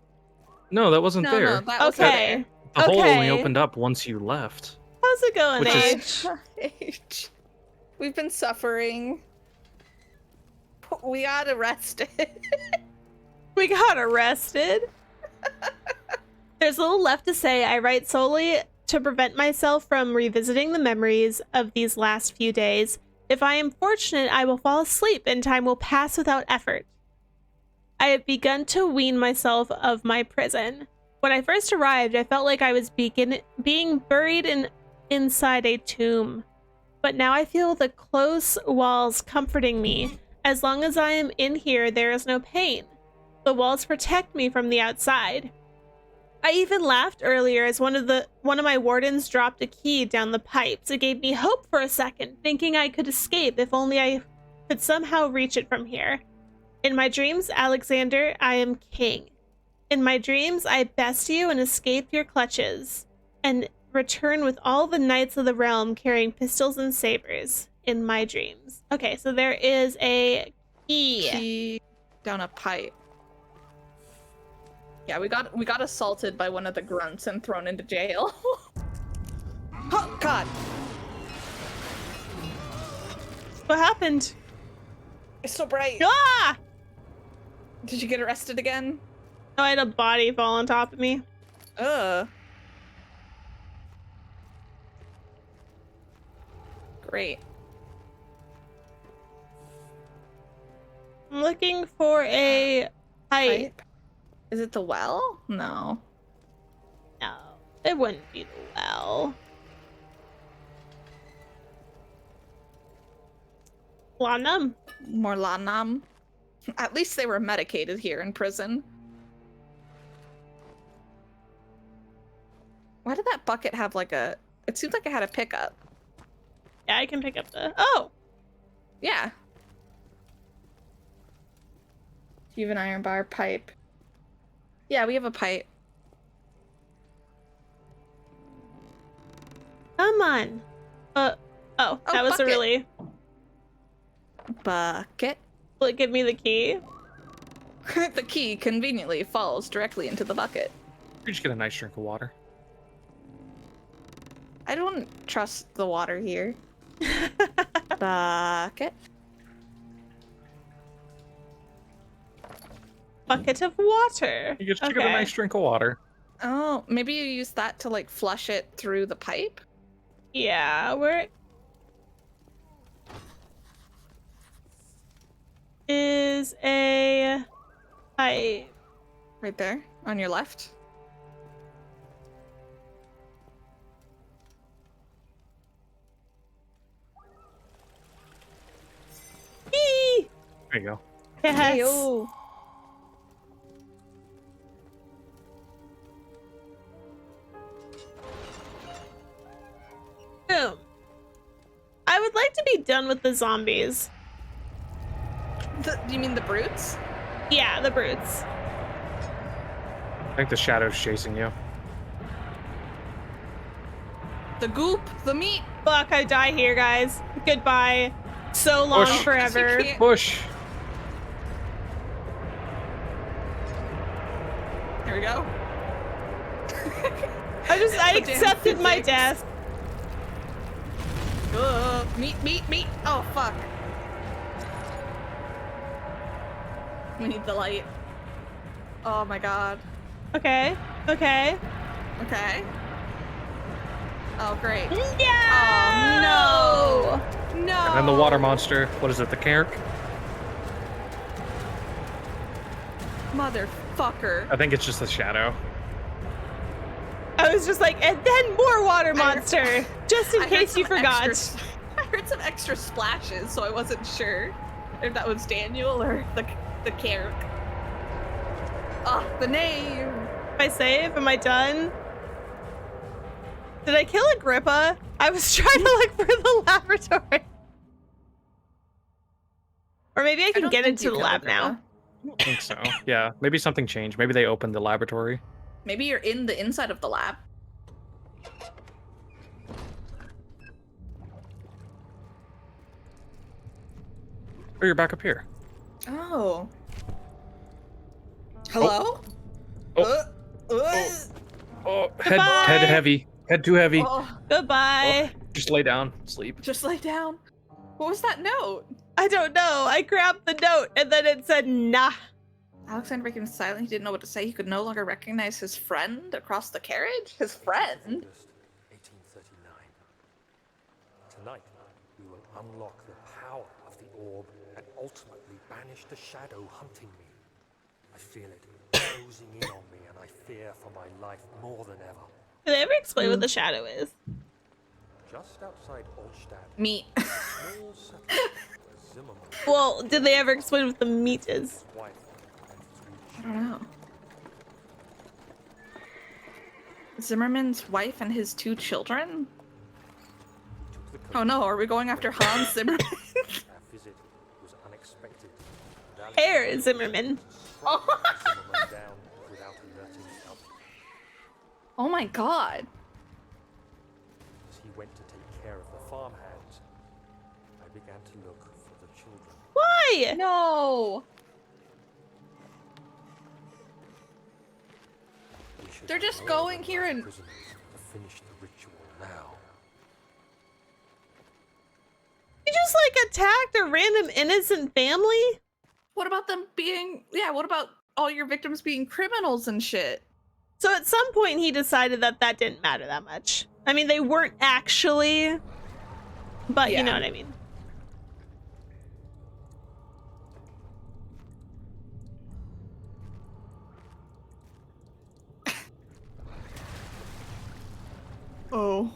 No, that wasn't
No,
there.
no, that was
Okay.
The hole only
okay.
opened up once you left.
How's it going,
Which
Age?
is-
H. We've been suffering. We got arrested.
We got arrested. There's little left to say. I write solely to prevent myself from revisiting the memories of these last few days. If I am fortunate, I will fall asleep and time will pass without effort. I have begun to wean myself of my prison. When I first arrived, I felt like I was being buried inside a tomb. But now I feel the close walls comforting me. As long as I am in here, there is no pain. The walls protect me from the outside. I even laughed earlier as one of my wardens dropped a key down the pipes. It gave me hope for a second, thinking I could escape if only I could somehow reach it from here. In my dreams, Alexander, I am king. In my dreams, I best you and escape your clutches, and return with all the knights of the realm carrying pistols and sabers. In my dreams. Okay, so there is a key.
Key down a pipe. Yeah, we got assaulted by one of the grunts and thrown into jail. Oh god.
What happened?
It's so bright.
Ah!
Did you get arrested again?
Oh, I had a body fall on top of me.
Great.
I'm looking for a pipe.
Is it the well? No.
No. It wouldn't be the well. Lanam.
More Lanam. At least they were medicated here in prison. Why did that bucket have like a... It seems like it had a pickup.
Yeah, I can pick up the... Oh!
Yeah. Do you have an iron bar pipe? Yeah, we have a pipe.
Come on. Oh, that was
bucket.
a really...
Bucket.
Will it give me the key?
The key conveniently falls directly into the bucket.
You just get a nice drink of water.
I don't trust the water here. Bucket.
Bucket of water.
You just get a nice drink of water.
Oh, maybe you use that to like flush it through the pipe?
Yeah, where is a pipe?
Right there, on your left.
Eee!
There you go.
Yes.
Hey-o.
Boom. I would like to be done with the zombies.
You mean the brutes?
Yeah, the brutes.
I think the shadow's chasing you.
The goop, the meat.
Fuck, I die here, guys. Goodbye. So long,
Push.
forever.
You can't-
Push!
Here we go.
I
The damn
accepted my
physics.
death.
Meat. Oh, fuck. We need the light. Oh my god.
Okay.
Okay. Oh, great.
No!
No!
And then the water monster. What is it? The Carrick?
Motherfucker.
I think it's just the shadow.
I was just like, and then more water monster, just in
I heard
case you
some
forgot.
I heard some extra splashes, so I wasn't sure if that was Daniel or the Carrick. Oh, the name.
Am I safe? Am I done? Did I kill Agrippa? I was trying to look for the laboratory. Or maybe I can
don't
get
think
into
you
the
killed
lab
Agrippa.
now.
I don't think so. Yeah, maybe something changed. Maybe they opened the laboratory.
Maybe you're in the inside of the lab.
Oh, you're back up here.
Oh. Hello?
Oh.
Uh.
Oh,
Goodbye.
head heavy. Head too heavy.
Oh,
Goodbye.
Just lay down. Sleep.
just lay down. What was that note?
I don't know. I grabbed the note and then it said nah.
Alexander became silent. He didn't know what to say. He could no longer recognize his friend across the carriage. His friend?
August 1839. Tonight, we will unlock the power of the orb and ultimately banish the shadow hunting me. I feel it closing in on me, and I fear for my life more than ever.
Did they ever explain what the shadow is?
Just outside Oldstadt,
Meat.
small settlement where Zimmerman,
Well, did they ever explain what the meat is?
his wife, and 3
I don't know. Zimmerman's wife and his 2 children?
took the
Oh no, are we going after Hans Zimmerman?
Our visit was unexpected. and
Herr Zimmerman.
Oh.
Zimmerman down without alerting others.
Oh my god.
As he went to take care of the farmhands, I began to look for the children.
Why?
No.
We should
They're just
have
going
all
here
the
and-
prisoners to finish the ritual now.
You just like attacked a random innocent family?
What about them being... Yeah, what about all your victims being criminals and shit?
So at some point he decided that that didn't matter that much. I mean, they weren't actually, but you know
Yeah.
what I mean.
Oh.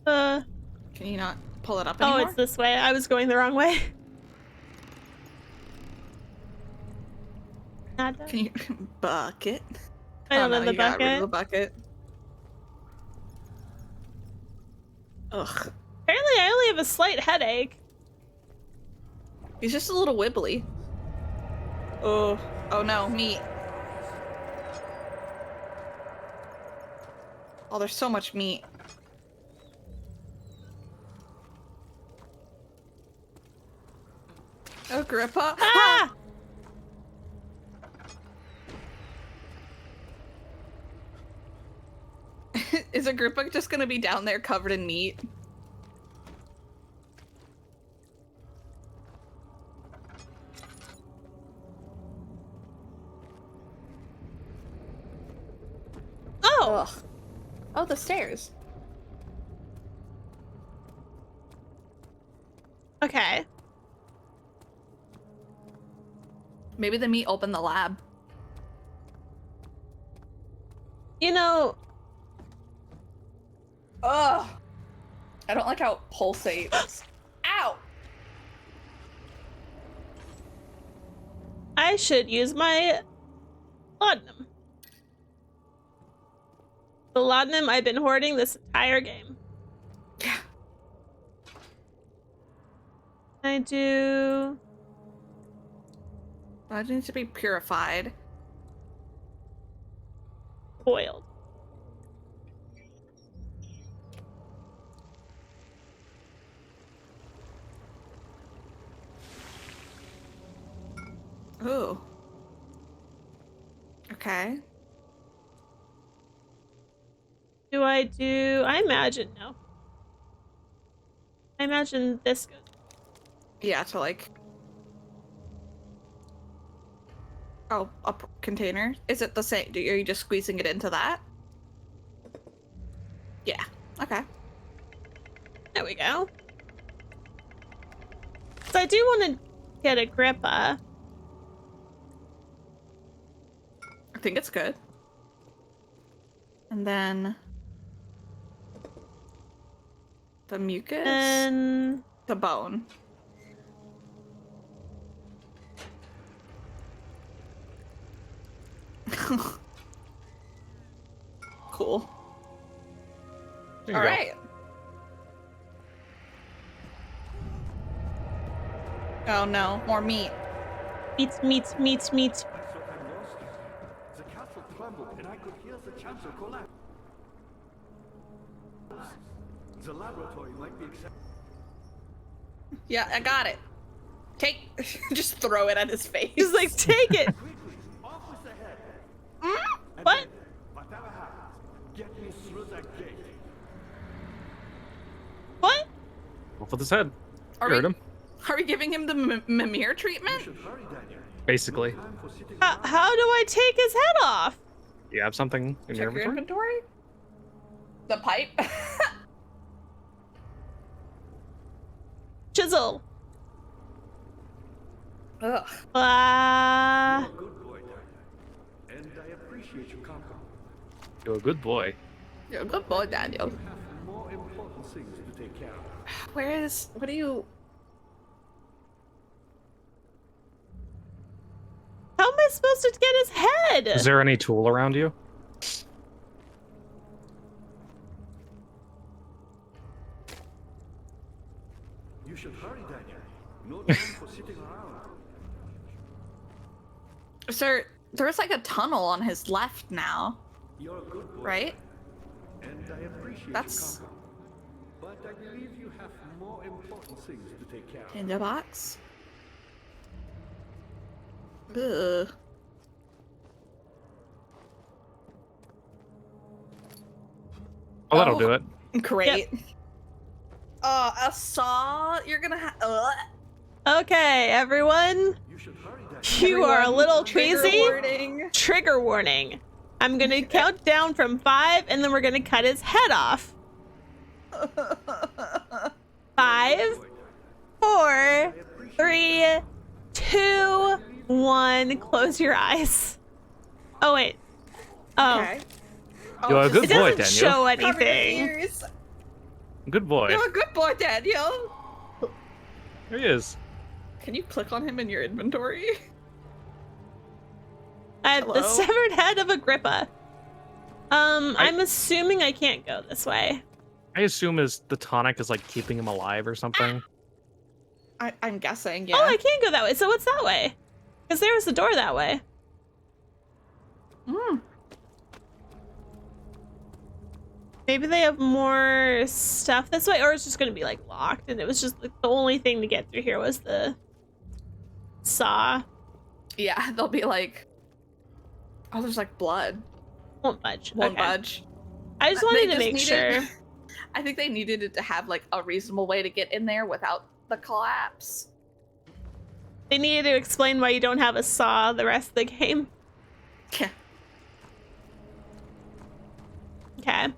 Can you not pull it up anymore?
Oh, it's this way. I was going the wrong way. Not done.
Can you bucket?
I don't know the
you got rid
bucket.
of the bucket. Ugh.
Apparently, I only have a slight headache.
He's just a little wibbly. Oh. Oh no, meat. Oh, there's so much meat. Agrippa.
Ah!
Is Agrippa just gonna be down there covered in meat?
Oh!
Ugh. Oh, the stairs.
Okay.
Maybe the meat opened the lab.
You know,
Ugh. I don't like how it pulsates. Ow!
I should use my laudanum. The laudanum I've been hoarding this entire game.
Yeah.
I do...
That needs to be purified.
boiled.
Ooh. Okay.
Do I do... I imagine, no. I imagine this goes.
Yeah, to like... Oh, a container? Is it the same? Are you just squeezing it into that? Yeah. Okay.
There we go. So I do want to get Agrippa.
I think it's good. And then... the mucus?
And...
the bone. Cool.
There you
All
go.
right. Oh no, more meat.
meat.
I thought I lost you. The castle trembled and I could hear the chancel collapse. The laboratory might be accepted.
Yeah, I got it. Take, just throw it at his face.
He's like, take it!
Quickly, off with the head. And
What?
then, whatever happens, get me through that gate.
What?
Off with his head.
Are
Heard him.
Are we giving him the Mimir
You
treatment?
should hurry, Daniel.
Basically.
Time for sitting
How do I take his head off?
You have something in
Check
your
your
inventory?
inventory. The pipe.
Chisel.
Ugh.
You're a good boy, Daniel. And I appreciate your company.
You're a good boy.
You're a good boy, Daniel.
You have more important things to take care of.
Where is? What do you?
How am I supposed to get his head?
Is there any tool around you?
You should hurry, Daniel. No time for sitting around.
Sir, there's like a tunnel on his left now,
You're a good boy.
right?
And I appreciate
That's-
your company. But I believe you have more important things to take care of.
In the box. Ugh.
Oh, that'll
Oh.
do it.
Great. A saw? You're gonna have.
Okay, everyone.
You should hurry, Daniel.
You are a little
Trigger
crazy.
warning.
Trigger warning. I'm gonna count down from 5 and then we're gonna cut his head off. 5, 4, 3, 2, 1, close your eyes. Oh, wait. Oh.
Okay.
You're a good
It
boy,
doesn't
Daniel.
show
Cover your
anything.
ears.
Good boy.
You're a good boy, Daniel.
There he is.
Can you click on him in your inventory?
At the
Hello?
severed head of Agrippa. I'm assuming I can't go this way.
I assume the tonic is like keeping him alive or something.
I'm guessing, yeah.
Oh, I can't go that way. So what's that way? Because there was the door that way.
Mm.
Maybe they have more stuff this way, or it's just gonna be like locked, and it was just like, the only thing to get through here was the saw.
Yeah, they'll be like, oh, there's like blood.
Won't budge.
Won't
Okay.
budge.
I just
They
wanted to
just
make
needed-
sure.
I think they needed it to have like a reasonable way to get in there without the collapse.
They needed to explain why you don't have a saw the rest of the game.
Yeah.
Okay.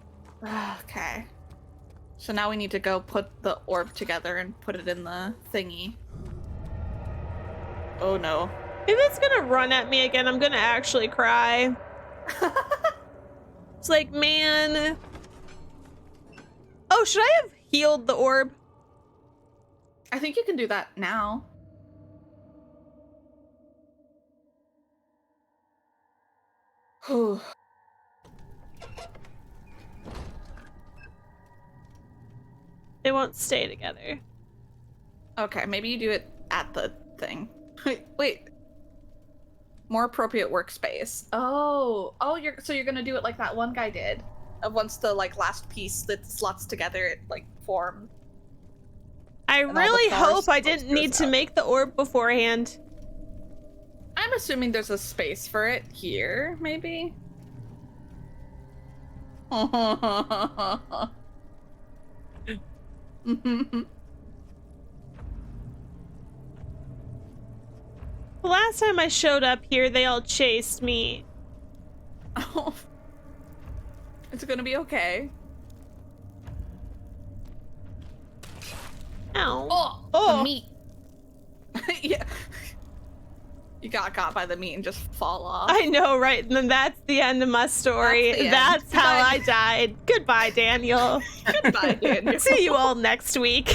Okay. So now we need to go put the orb together and put it in the thingy. Oh no.
If it's gonna run at me again, I'm gonna actually cry. It's like, man. Oh, should I have healed the orb?
I think you can do that now. Whew.
They won't stay together.
Okay, maybe you do it at the thing. Wait. More appropriate workspace. Oh, you're gonna do it like that one guy did. Once the like last piece that slots together, it like formed.
I
all the
really
power
hope I
supposed
didn't
goes
need to
out.
make the orb beforehand.
I'm assuming there's a space for it here, maybe.
The last time I showed up here, they all chased me.
Oh. It's gonna be okay.
Ow.
Oh, the meat. Yeah. You got caught by the meat and just fall off.
I know, right? And then that's the end of my story.
That's the end.
That's how
Goodbye.
I died. Goodbye, Daniel.
Goodbye, Daniel.
See you all next week.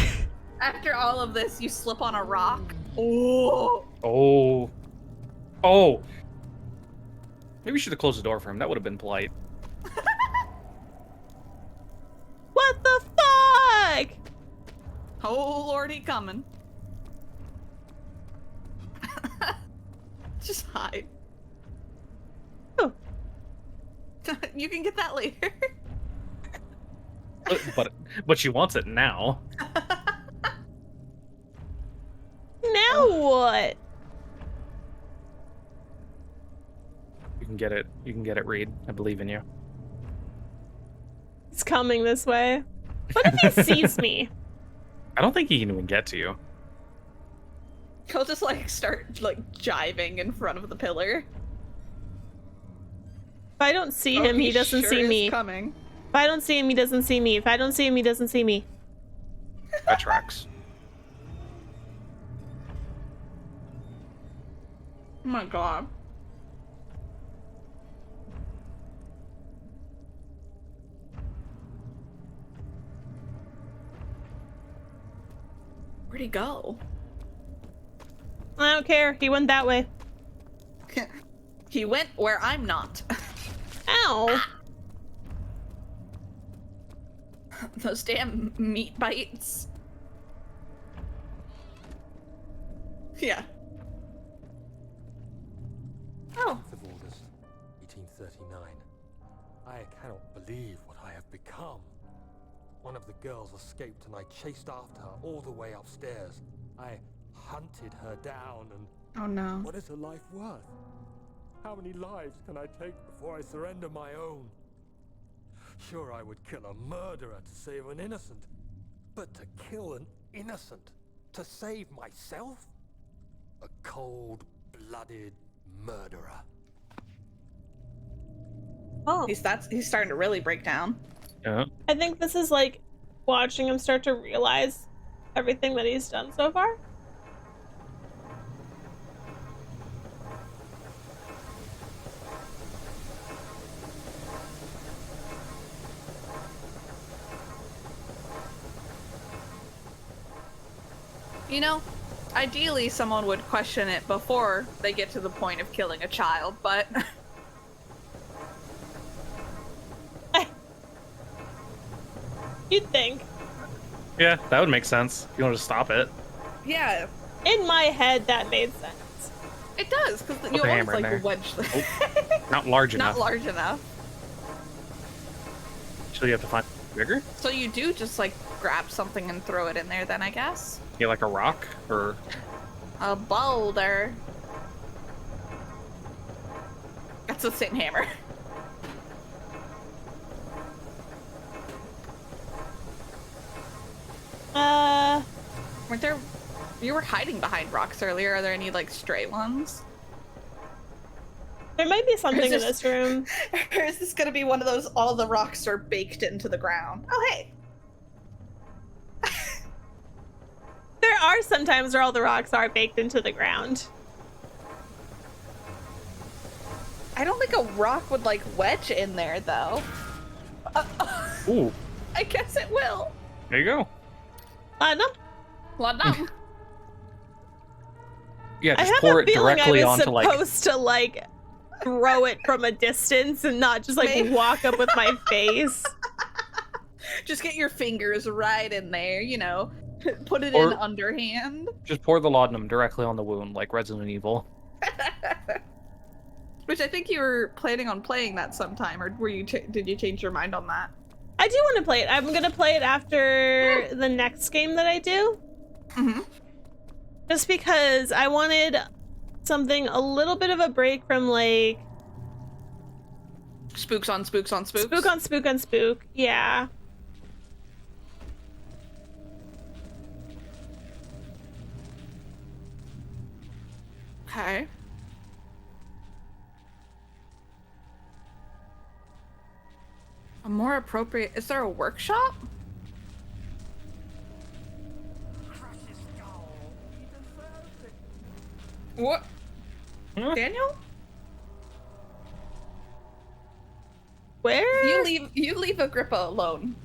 After all of this, you slip on a rock. Oh.
Oh. Oh. Maybe we should have closed the door for him. That would have been polite.
What the fuck?
Oh, Lordy, coming. Just hide.
Oh.
You can get that later.
But she wants it now.
Now what?
You can get it. You can get it, Reed. I believe in you.
It's coming this way. What if he sees me?
I don't think he can even get to you.
He'll just like start like jiving in front of the pillar.
If I don't see him, he doesn't
sure
see
is
me.
Coming.
If I don't see him, he doesn't see me. If I don't see him, he doesn't see me.
That tracks.
Oh my god. Where'd he go?
I don't care. He went that way.
He went where I'm not.
Ow.
Those damn meat bites. Yeah. Oh.
Of August, 1839. I cannot believe what I have become. One of the girls escaped and I chased after her all the way upstairs. I hunted her down and...
Oh no.
What is a life worth? How many lives can I take before I surrender my own? Sure, I would kill a murderer to save an innocent. But to kill an innocent to save myself? A cold-blooded murderer.
Oh.
He's starting to really break down.
Yeah.
I think this is like watching him start to realize everything that he's done so far.
You know, ideally someone would question it before they get to the point of killing a child, but...
You'd think.
Yeah, that would make sense. You want to stop it.
Yeah.
In my head, that made sense.
It does, because you
the
always
hammer in
like
there.
wedge.
Not large enough.
Not large enough.
So you have to find bigger?
So you do just like grab something and throw it in there then, I guess?
Yeah, like a rock? Or...
A boulder. That's the same hammer. Weren't there... You were hiding behind rocks earlier. Are there any, like, stray ones?
There might be something in this room.
Or is this gonna be one of those, all the rocks are baked into the ground? Oh, hey!
There are some times where all the rocks are baked into the ground.
I don't think a rock would, like, wedge in there, though.
Ooh.
I guess it will.
There you go.
No.
Ladam.
Yeah,
I
just
have
pour
a
it
feeling
directly
I was
onto, like...
supposed to, like, throw it from a distance and not just, like,
Maybe.
walk up with my face.
Just get your fingers right in there, you know. Put it
Or-
in underhand.
Just pour the laudanum directly on the wound, like Resident Evil.
Which I think you were planning on playing that sometime, or were you? Did you change your mind on that?
I do want to play it. I'm gonna play it after the next game that I do.
Mm-hmm.
Just because I wanted something a little bit of a break from like
Spooks on spooks on spooks.
spook on spook on spook. Yeah.
Okay. A more appropriate. Is there a workshop? What?
Huh?
Daniel?
Where?
You leave Agrippa alone.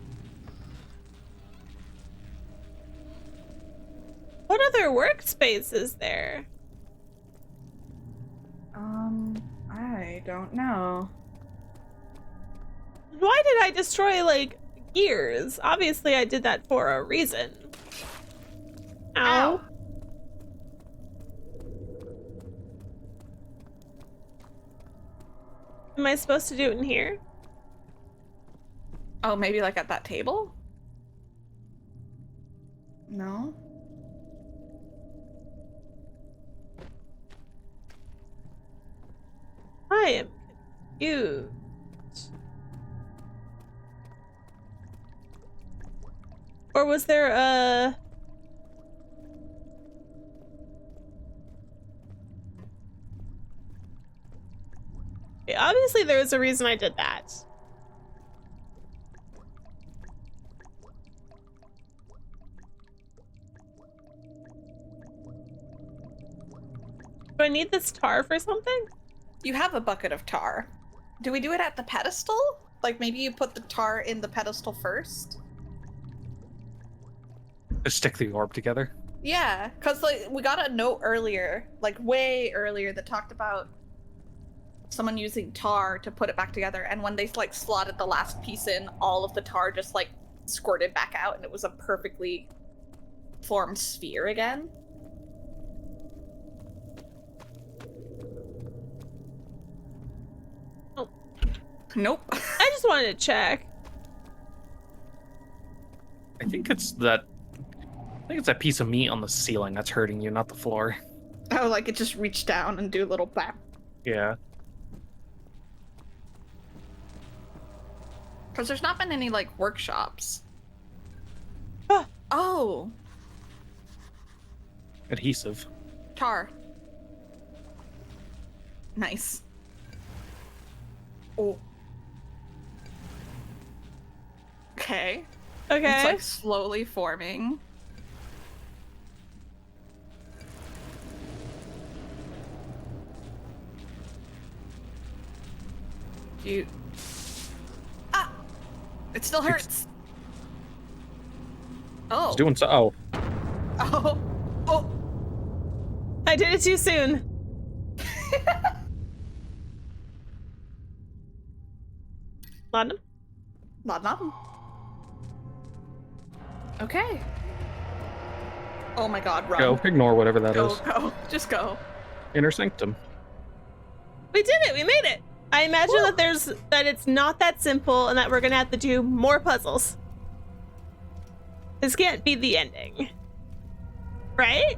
What other workspace is there?
I don't know.
Why did I destroy like gears? Obviously I did that for a reason. Ow. Am I supposed to do it in here?
Oh, maybe like at that table? No?
I am confused. Or was there a... Okay, obviously there was a reason I did that. Do I need this tar for something?
You have a bucket of tar. Do we do it at the pedestal? Like maybe you put the tar in the pedestal first?
Just stick the orb together.
Yeah, because like we got a note earlier, like way earlier, that talked about someone using tar to put it back together, and when they like slotted the last piece in, all of the tar just like squirted back out and it was a perfectly formed sphere again.
Oh.
Nope.
I just wanted to check.
I think it's that piece of meat on the ceiling that's hurting you, not the floor.
Oh, like it just reached down and do a little bap.
Yeah.
Because there's not been any like workshops.
Ah.
Oh,
Adhesive.
tar. Nice. Oh. Okay.
Okay.
It's like slowly forming. You. Ah! It still hurts. Oh.
It's doing so. Oh.
Oh.
I did it too soon. Laudanum?
Laudanum. Okay. Oh my god, run.
Go. Ignore whatever that is.
Go. Just go.
Inner Sanctum.
We did it. We made it. I imagine that it's not that simple and that we're gonna have to do more puzzles. This can't be the ending. Right?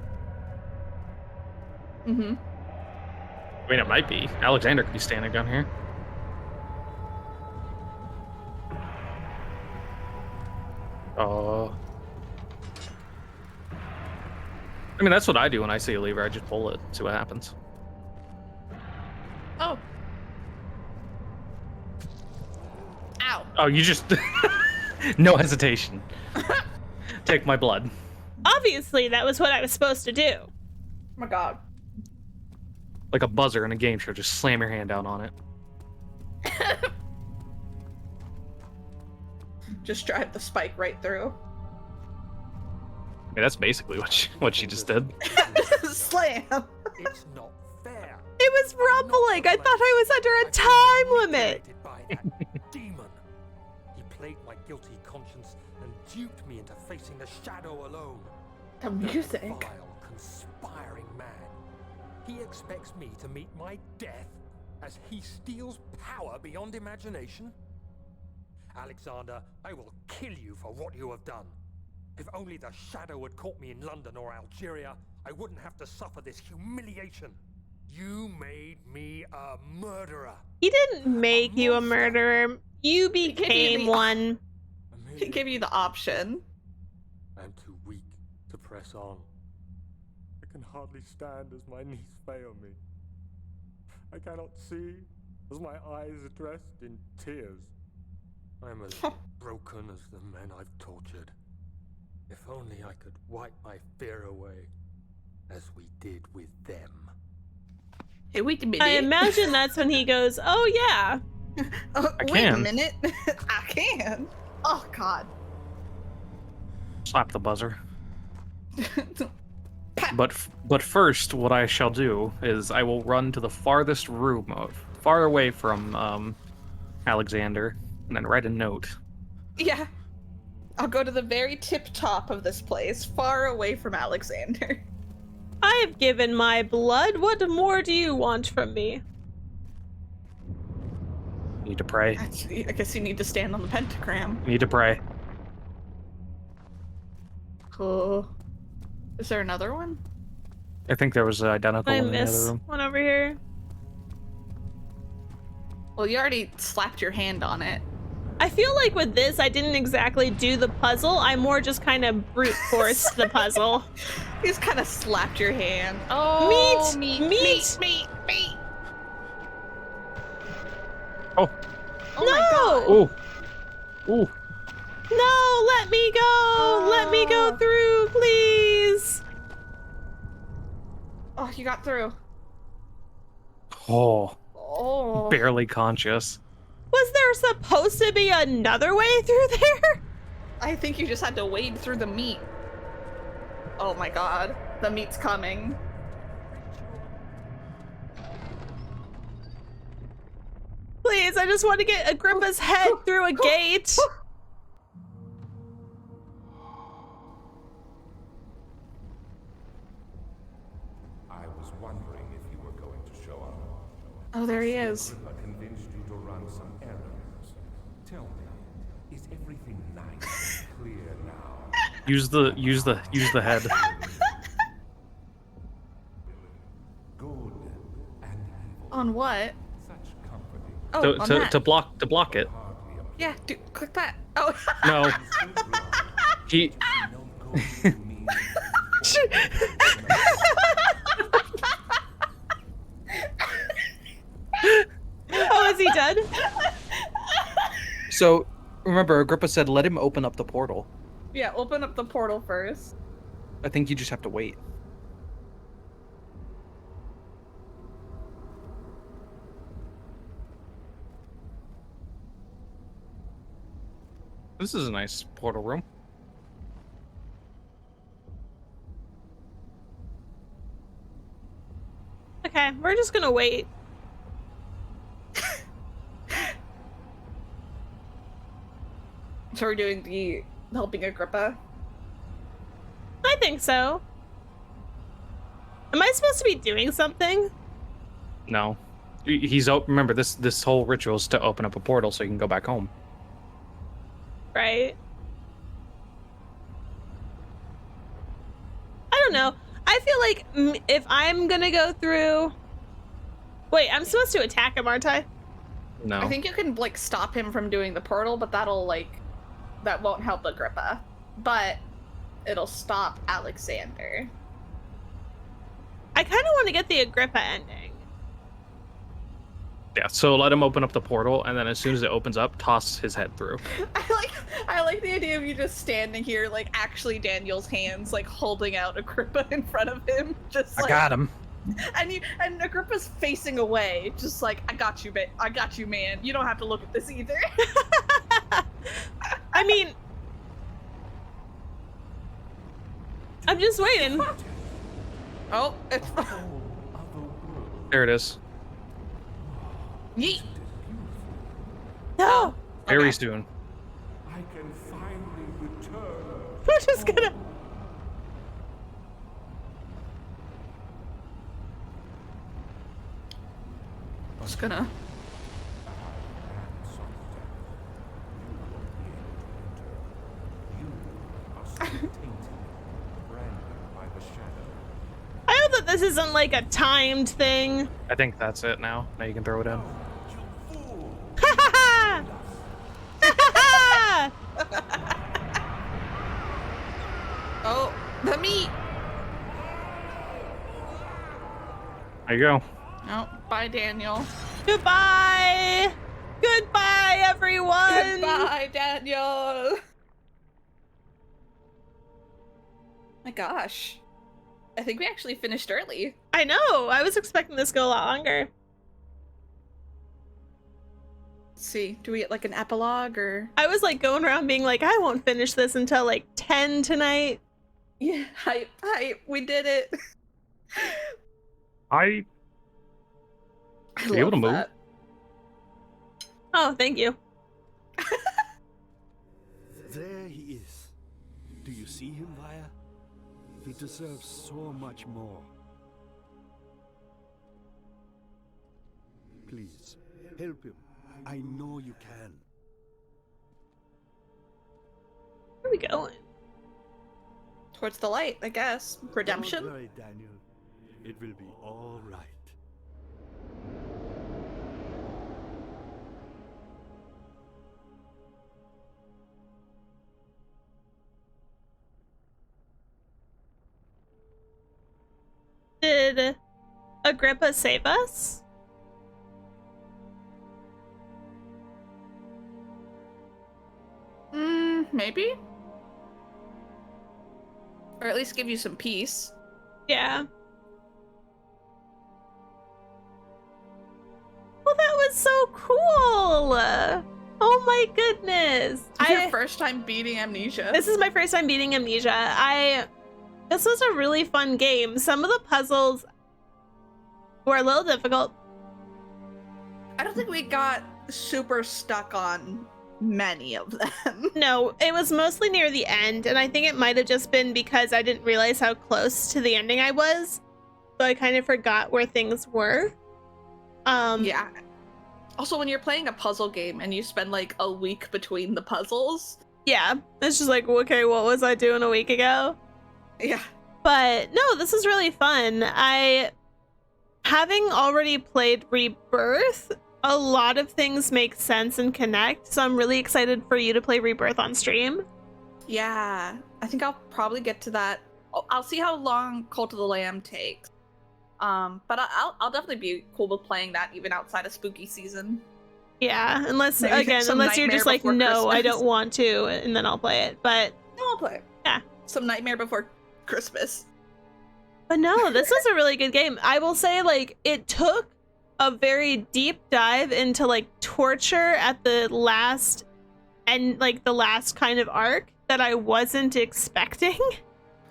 Mm-hmm.
I mean, it might be. Alexander could be standing down here. I mean, that's what I do when I see a lever. I just pull it, see what happens.
Oh. Ow.
Oh, you just... no hesitation. Take my blood.
Obviously, that was what I was supposed to do.
Oh my god.
Like a buzzer in a game show, just slam your hand down on it.
Just drive the spike right through.
I mean, that's basically what she just did.
Slam.
It's not fair.
It was rumbling. I thought I was under a time limit.
By that demon. He played my guilty conscience and duped me into facing the shadow alone.
The music.
Vile, conspiring man. He expects me to meet my death as he steals power beyond imagination. Alexander, I will kill you for what you have done. If only the shadow had caught me in London or Algeria, I wouldn't have to suffer this humiliation. You made me a murderer.
He didn't make you a murderer. You became one.
He gave you the option.
I'm too weak to press on. I can hardly stand as my knees fail me. I cannot see as my eyes are dressed in tears. I'm as broken as the men I've tortured. If only I could wipe my fear away, as we did with them.
Hey, wait a minute.
I imagine that's when he goes, "Oh yeah."
Wait a minute. I can. Oh god.
Slap the buzzer. But first, what I shall do is I will run to the farthest room, far away from Alexander, and then write a note.
Yeah. I'll go to the very tip top of this place, far away from Alexander.
I have given my blood. What more do you want from me?
Need to pray.
I guess you need to stand on the pentagram.
Need to pray.
Cool. Is there another one?
I think there was an identical
I
one in the other
miss
room.
one over here.
Well, you already slapped your hand on it.
I feel like with this, I didn't exactly do the puzzle. I more just kind of brute forced the puzzle.
You just kind of slapped your hand. Oh,
meat!
Oh.
Oh my god.
Ooh. Ooh.
No, let me go! Let me go through, please!
Oh, you got through.
Oh.
Oh.
Barely conscious.
Was there supposed to be another way through there?
I think you just had to wade through the meat. Oh my god. The meat's coming.
Please, I just want to get Agrippa's head through a gate.
I was wondering if you were going to show up.
Oh, there he is.
I convinced you to run some errands. Tell me, is everything nice and clear now?
Use the head.
Good and evil.
On what?
Such comforting.
Oh, on that.
to block it.
Hardly a
Yeah, click that. Oh.
No. He.
no good to me.
Oh, is he done?
So, remember, Agrippa said, let him open up the portal.
Yeah, open up the portal first.
I think you just have to wait. This is a nice portal room.
we're just gonna wait.
So we're doing the helping Agrippa?
I think so. Am I supposed to be doing something?
No. Remember, this whole ritual is to open up a portal so you can go back home.
Right. I don't know. I feel like if I'm gonna go through... Wait, I'm supposed to attack him, aren't I?
No.
I think you can, like, stop him from doing the portal, but that'll, like... That won't help Agrippa. But it'll stop Alexander.
I kind of want to get the Agrippa ending.
Yeah, so let him open up the portal, and then as soon as it opens up, toss his head through.
I like the idea of you just standing here, like, actually Daniel's hands, like, holding out Agrippa in front of him. Just like,
I got him.
And Agrippa's facing away, just like, I got you, man. You don't have to look at this either.
I mean, I'm just waiting.
Oh, it's...
There it is.
Yeet.
No.
Very soon.
I can finally return.
We're just gonna...
Just gonna...
I hope that this isn't like a timed thing.
I think that's it now. Now you can throw it in.
Ha ha ha!
Oh, the meat!
There you go.
Oh, bye, Daniel.
Goodbye! Goodbye, everyone!
Goodbye, Daniel! My gosh. I think we actually finished early.
I know. I was expecting this to go a lot longer.
Let's see. Do we get like an epilogue or?
I was like going around being like, I won't finish this until like 10 tonight.
Yeah, hype. We did it.
I
I
able to
love
move?
that.
Oh, thank you.
There he is. Do you see him, Vaya? He deserves so much more. Please, help him. I know you can.
Where are we going?
Towards the light, I guess. Redemption?
Don't worry, Daniel. It will be all right.
Did Agrippa save us?
Maybe? Or at least give you some peace.
Yeah. Well, that was so cool. Oh my goodness.
This is your first time beating Amnesia.
This is my first time beating Amnesia. This was a really fun game. Some of the puzzles were a little difficult.
I don't think we got super stuck on many of them.
No, it was mostly near the end, and I think it might have just been because I didn't realize how close to the ending I was. So I kind of forgot where things were.
Yeah. Also, when you're playing a puzzle game and you spend like a week between the puzzles.
Yeah, it's just like, okay, what was I doing a week ago?
Yeah.
But no, this is really fun. Having already played Rebirth, a lot of things make sense and connect, so I'm really excited for you to play Rebirth on stream.
Yeah, I think I'll probably get to that. I'll see how long Cult of the Lamb takes. But I'll definitely be cool with playing that even outside of spooky season.
Yeah, unless
Maybe
unless you're just like, no, I
Christmas.
don't want to, and then I'll play it. But
No, I'll play it.
Yeah.
Some Nightmare Before Christmas.
But no, this is a really good game. I will say, like, it took a very deep dive into like torture at the last and like the last kind of arc that I wasn't expecting.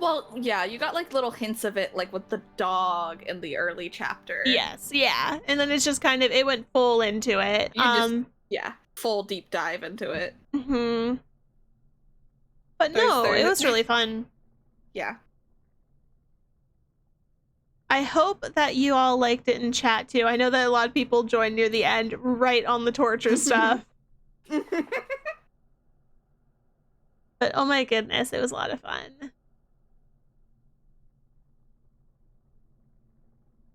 Well, yeah, you got like little hints of it, like with the dog in the early chapter.
Yes, yeah. And then it's just kind of, it went full into it.
Yeah, full deep dive into it.
Mm-hmm. But no, it was really fun.
Yeah.
I hope that you all liked it in chat too. I know that a lot of people joined near the end, right on the torture stuff. But oh my goodness, it was a lot of fun.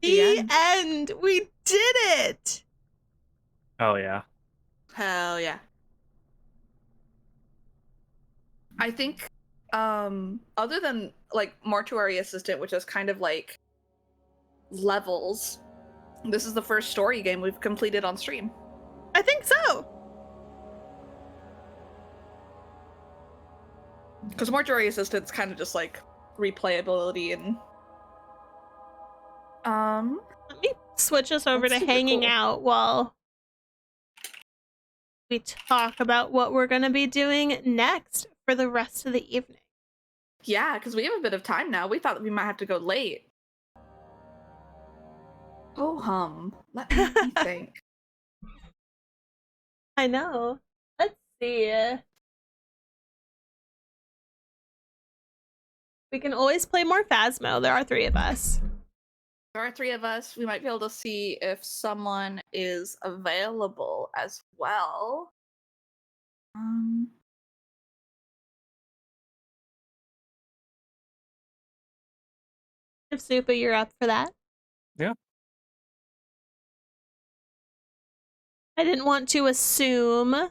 The end! We did it!
Oh yeah.
Hell yeah. I think, other than like Mortuary Assistant, which is kind of like levels, this is the first story game we've completed on stream.
I think so.
Because Mortuary Assistant's kind of just like replayability and
let me switch us over to hanging out while we talk about what we're going to be doing next for the rest of the evening.
Yeah, because we have a bit of time now. We thought that we might have to go late. Oh, let me think.
I know. Let's see. We can always play more Phasmo. There are 3 of us.
There are 3 of us. We might be able to see if someone is available as well.
If Supa, you're up for that?
Yeah.
I didn't want to assume.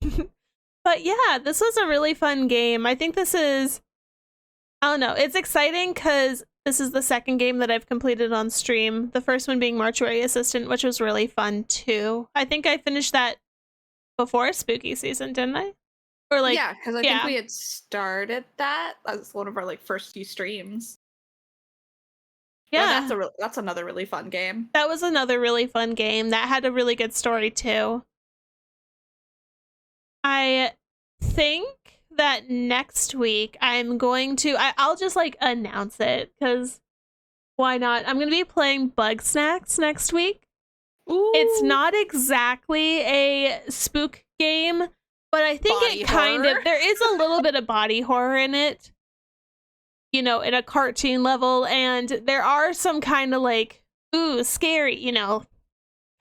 But yeah, this was a really fun game. I think this is, I don't know, it's exciting because this is the second game that I've completed on stream. The first one being Mortuary Assistant, which was really fun too. I think I finished that before spooky season, didn't I? Or like,
yeah, because I think we had started that as one of our like first few streams.
Yeah,
that's another really fun game.
That was another really fun game that had a really good story too. I think that next week I'm going to, I'll just like announce it because why not? I'm going to be playing Bug Snacks next week.
Ooh.
It's not exactly a spook game, but I think
body
it kind
horror.
of, there is a little bit of body horror in it, you know, in a cartoon level, and there are some kind of like, ooh, scary, you know,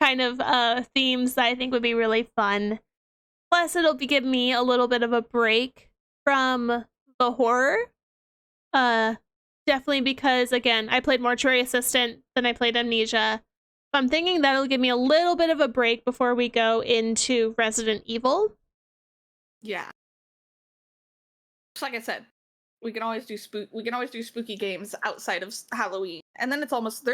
kind of themes that I think would be really fun. Plus, it'll be give me a little bit of a break from the horror. Definitely because, again, I played Mortuary Assistant, then I played Amnesia. So I'm thinking that'll give me a little bit of a break before we go into Resident Evil.
Yeah. Just like I said, we can always do spooky games outside of Halloween. And then it's almost,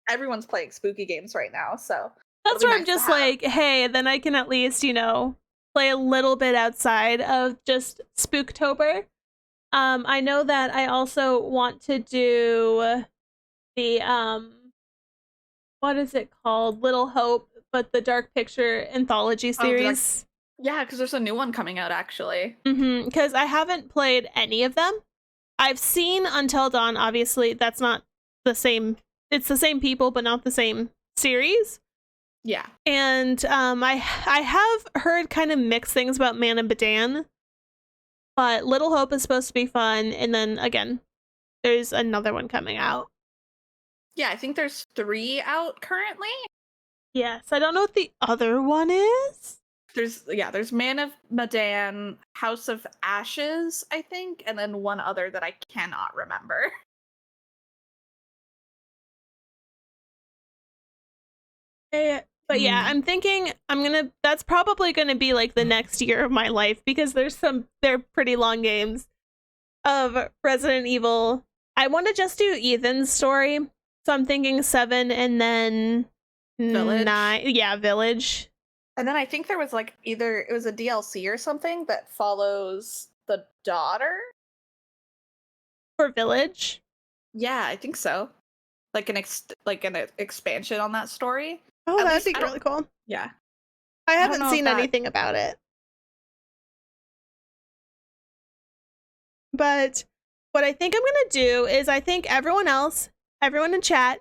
everyone's playing spooky games right now, so
that's where I'm just like, hey, then I can at least, you know, play a little bit outside of just Spooktober. I know that I also want to do the what is it called? Little Hope, but the Dark Picture anthology series.
Yeah, because there's a new one coming out actually.
Because I haven't played any of them. I've seen Until Dawn, obviously. That's not the same. It's the same people, but not the same series.
Yeah.
And I have heard kind of mixed things about Man and Badan. But Little Hope is supposed to be fun. And then, again, there's another one coming out.
Yeah, I think there's 3 out currently.
Yes, I don't know what the other one is.
There's Man of Medan, House of Ashes, I think, and then one other that I cannot remember.
But yeah, I'm thinking that's probably gonna be like the next year of my life because they're pretty long games of Resident Evil. I want to just do Ethan's story. So I'm thinking 7 and then
Village.
9. Yeah, Village.
And then I think there was like either it was a DLC or something that follows the daughter
For Village.
Yeah, I think so. Like an expansion on that story.
Oh,
At
that'd
least
be really cool.
Yeah.
I
don't
haven't
know if
seen
that-
anything about it. But what I think I'm gonna do is I think everyone in chat,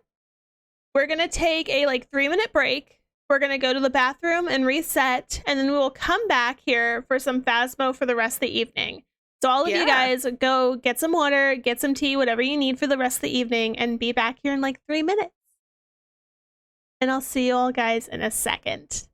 we're gonna take a like 3-minute break. We're gonna go to the bathroom and reset, and then we will come back here for some Phasmo for the rest of the evening. So all of you guys go get some water, get some tea, whatever you need for the rest of the evening, and be back here in like 3 minutes. And I'll see you all guys in a second.